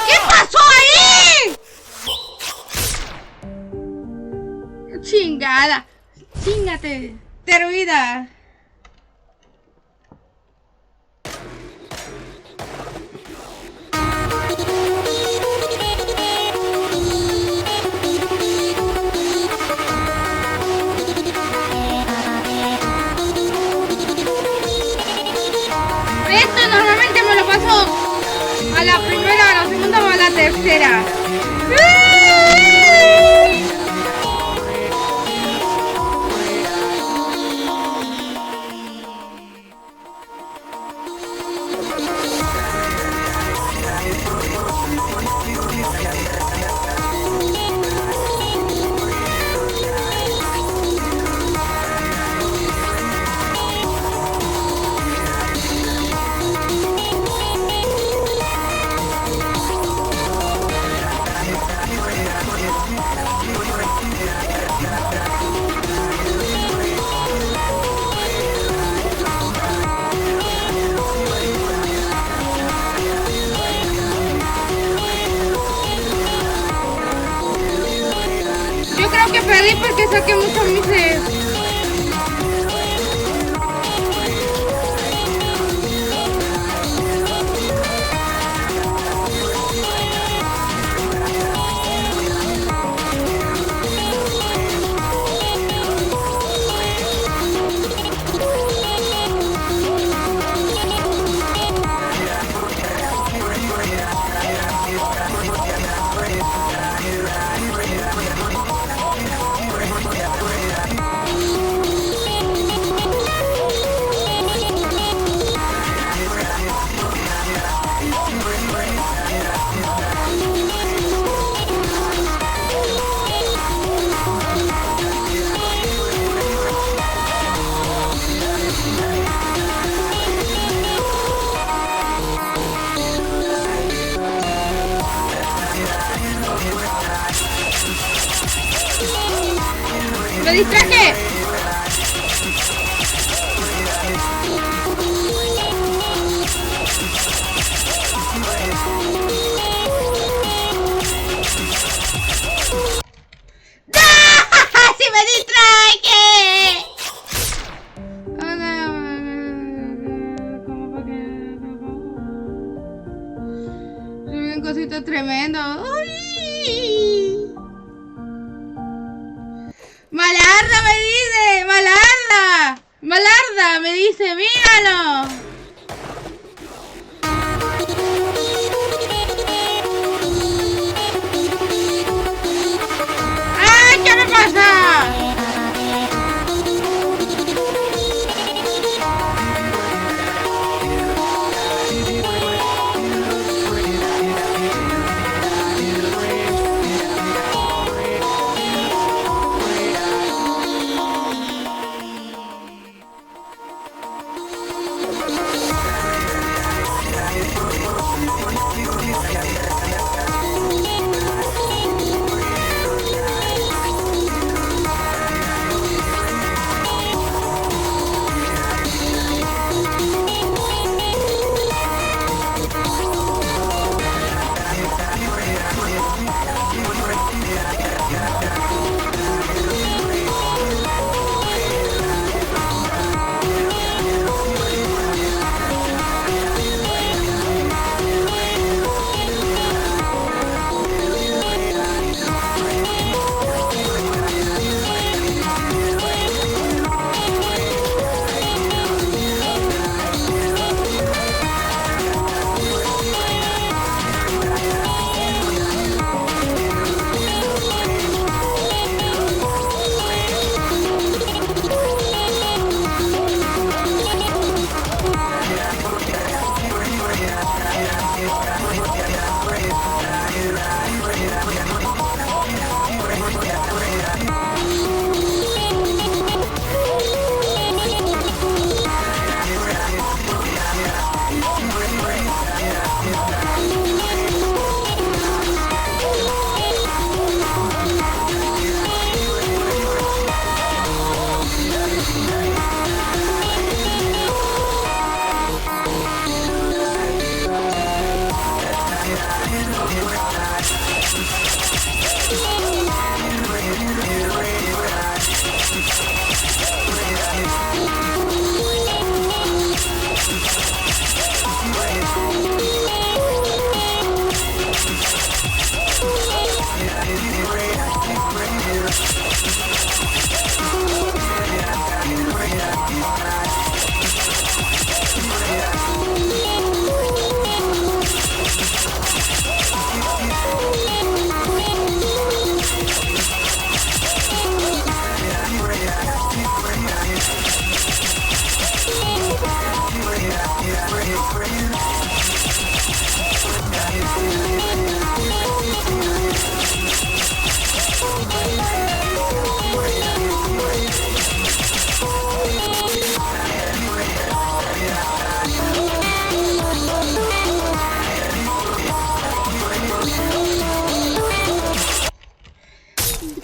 ¿Qué pasó ahí? Chingada. Chingate, teruida. Esto normalmente me lo paso a la primera, a la segunda o a la tercera. tengo que pedir porque saqué mucho mises. ¡Me distraje! ¡Sí me distraje! ¿Cómo para qué? Soy un cosito tremendo. ¡Uy! Malarda me dice, Malarda, Malarda me dice, míralo. ¡Ay, qué me pasa!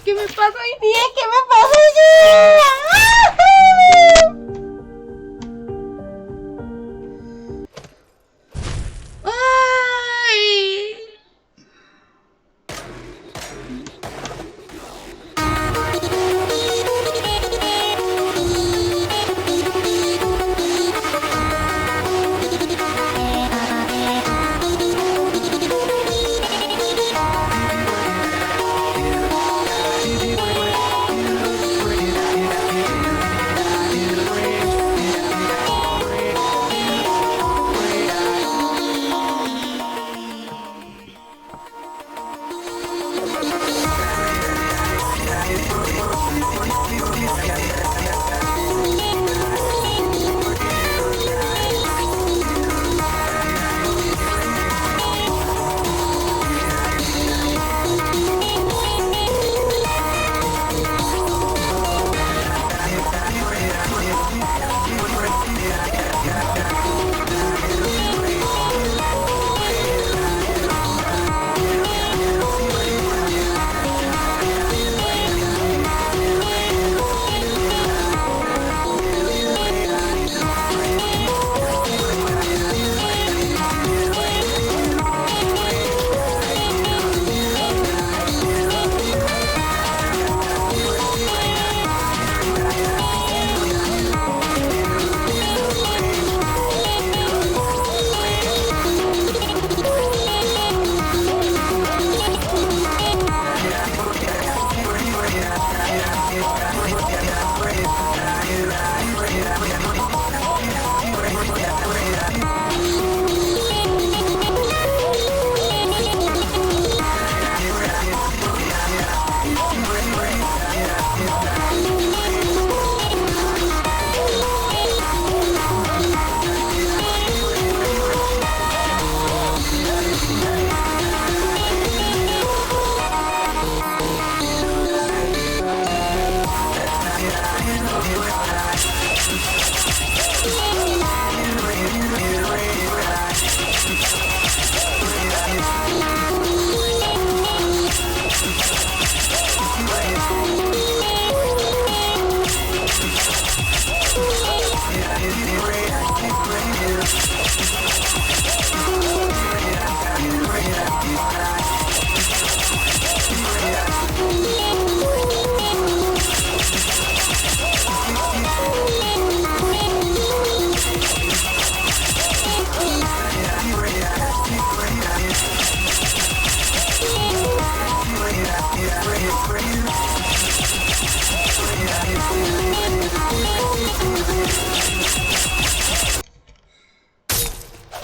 ¿Qué me pasa hoy día? ¿Qué me pasa hoy día? ¡Ay!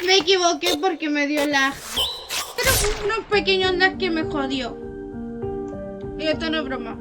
Me equivoqué porque me dio lag. Pero fue unos pequeños lag que me jodió. Y esto no es broma.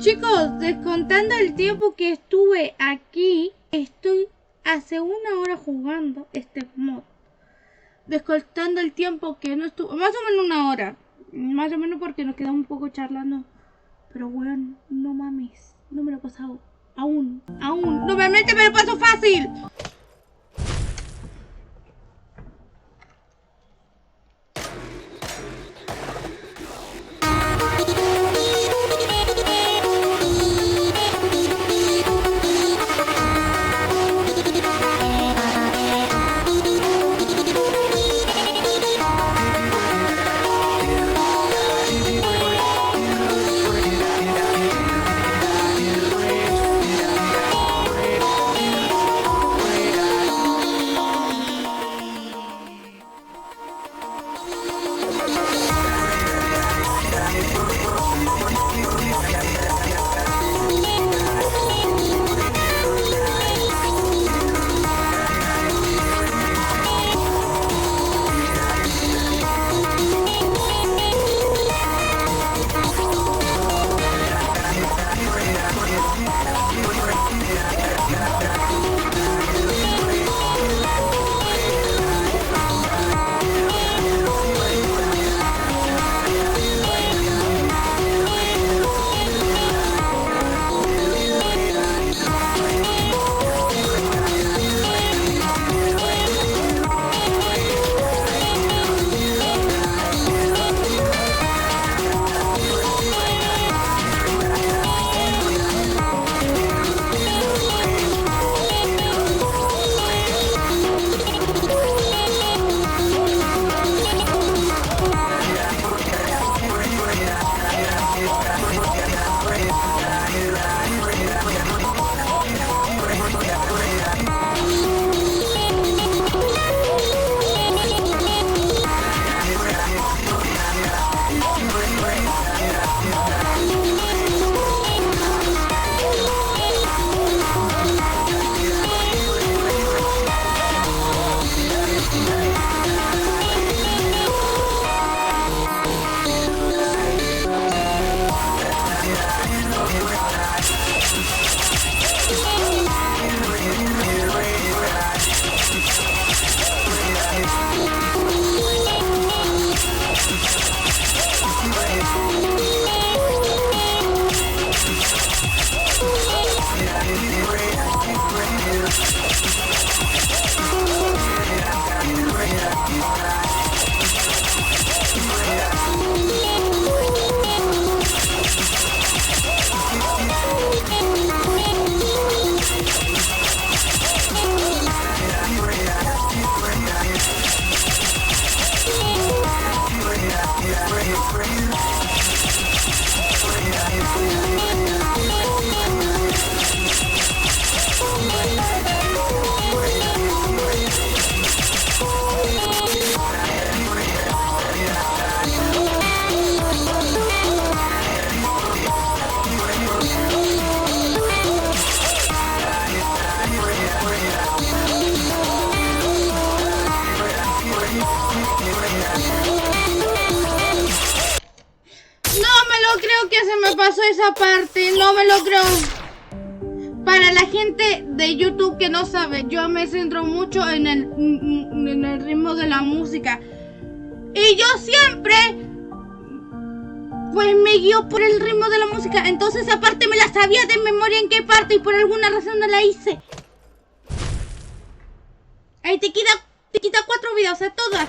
Chicos, descontando el tiempo que estuve aquí, estoy hace 1 hora jugando este mod. Descontando el tiempo que no estuve, más o menos 1 hora. Más o menos porque nos quedamos un poco charlando. Pero bueno, no mames, no me lo he pasado. Aún. Normalmente me lo paso fácil. Pasó esa parte, no me lo creo. Para la gente de YouTube que no sabe, yo me centro mucho en el ritmo de la música. Y yo siempre pues me guío por el ritmo de la música. Entonces esa parte me la sabía de memoria en qué parte y por alguna razón no la hice. Ahí te quita 4 vidas, a todas.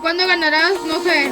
¿Cuándo ganarás? No sé.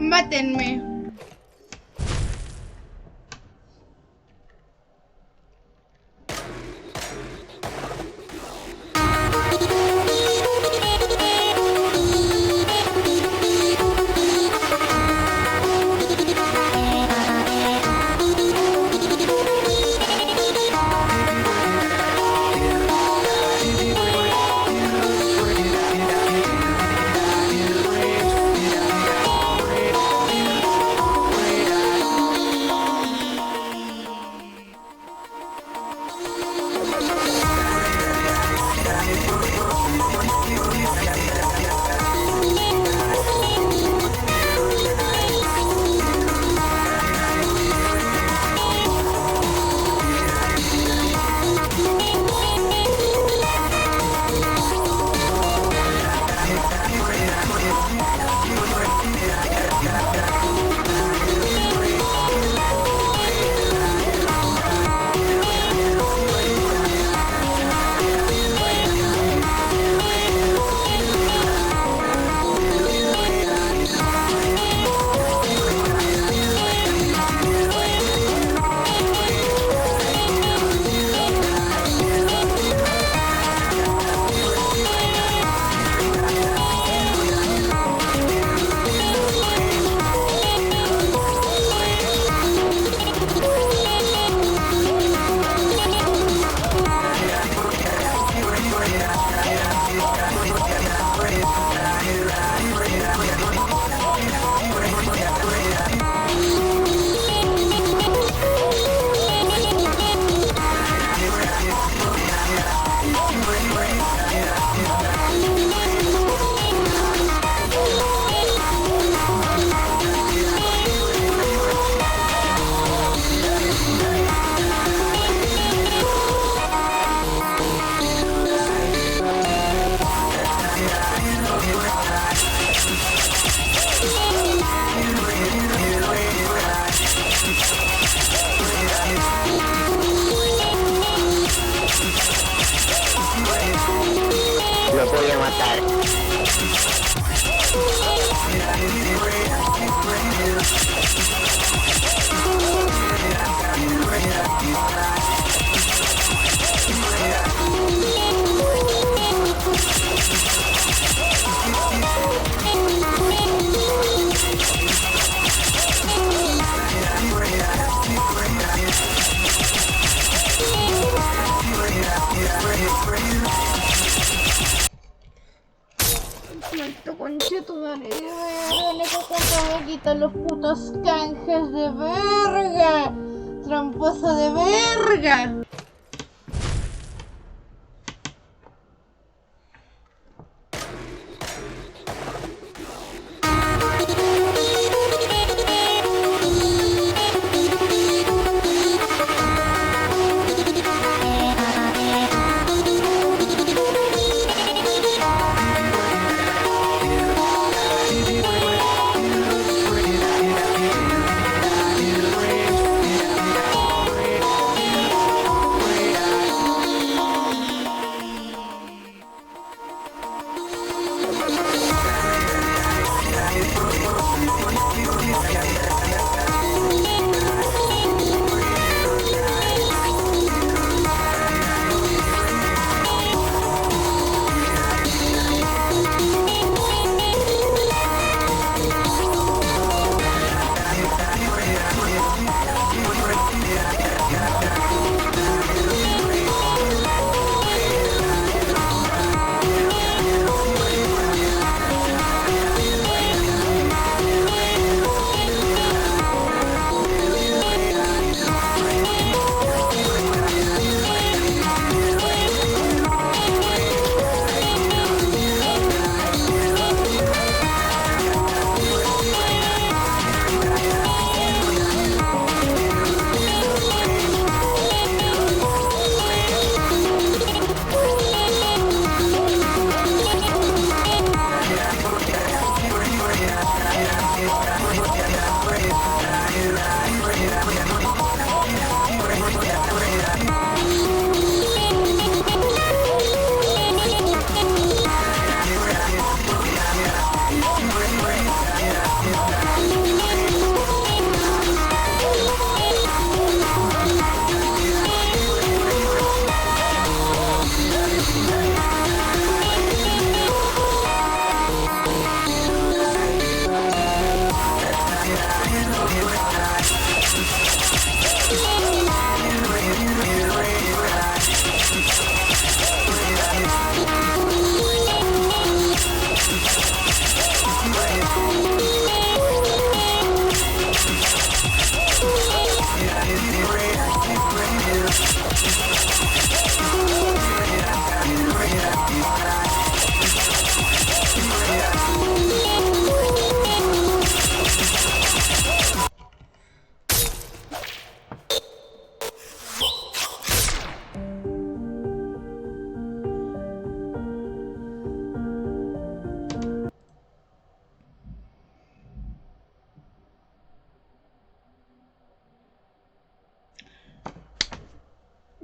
Mátenme. llegan los putos canjes de verga. Tramposo de verga.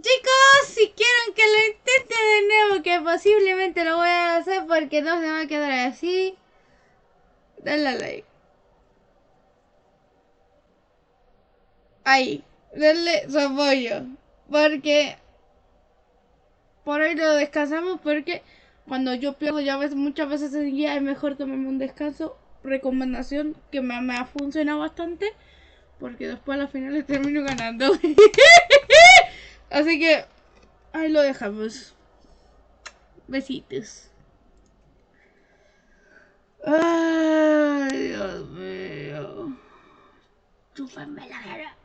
Chicos, si quieren que lo intente de nuevo, que posiblemente lo voy a hacer porque no se va a quedar así, dale a like. Ahí, denle su apoyo, porque por hoy lo descansamos, porque cuando yo pierdo ya ves muchas veces en día es mejor tomarme un descanso. Recomendación que me ha funcionado bastante, porque después a la final le termino ganando. Así que ahí lo dejamos. Besitos. Ay, Dios mío. Chúpame la cara.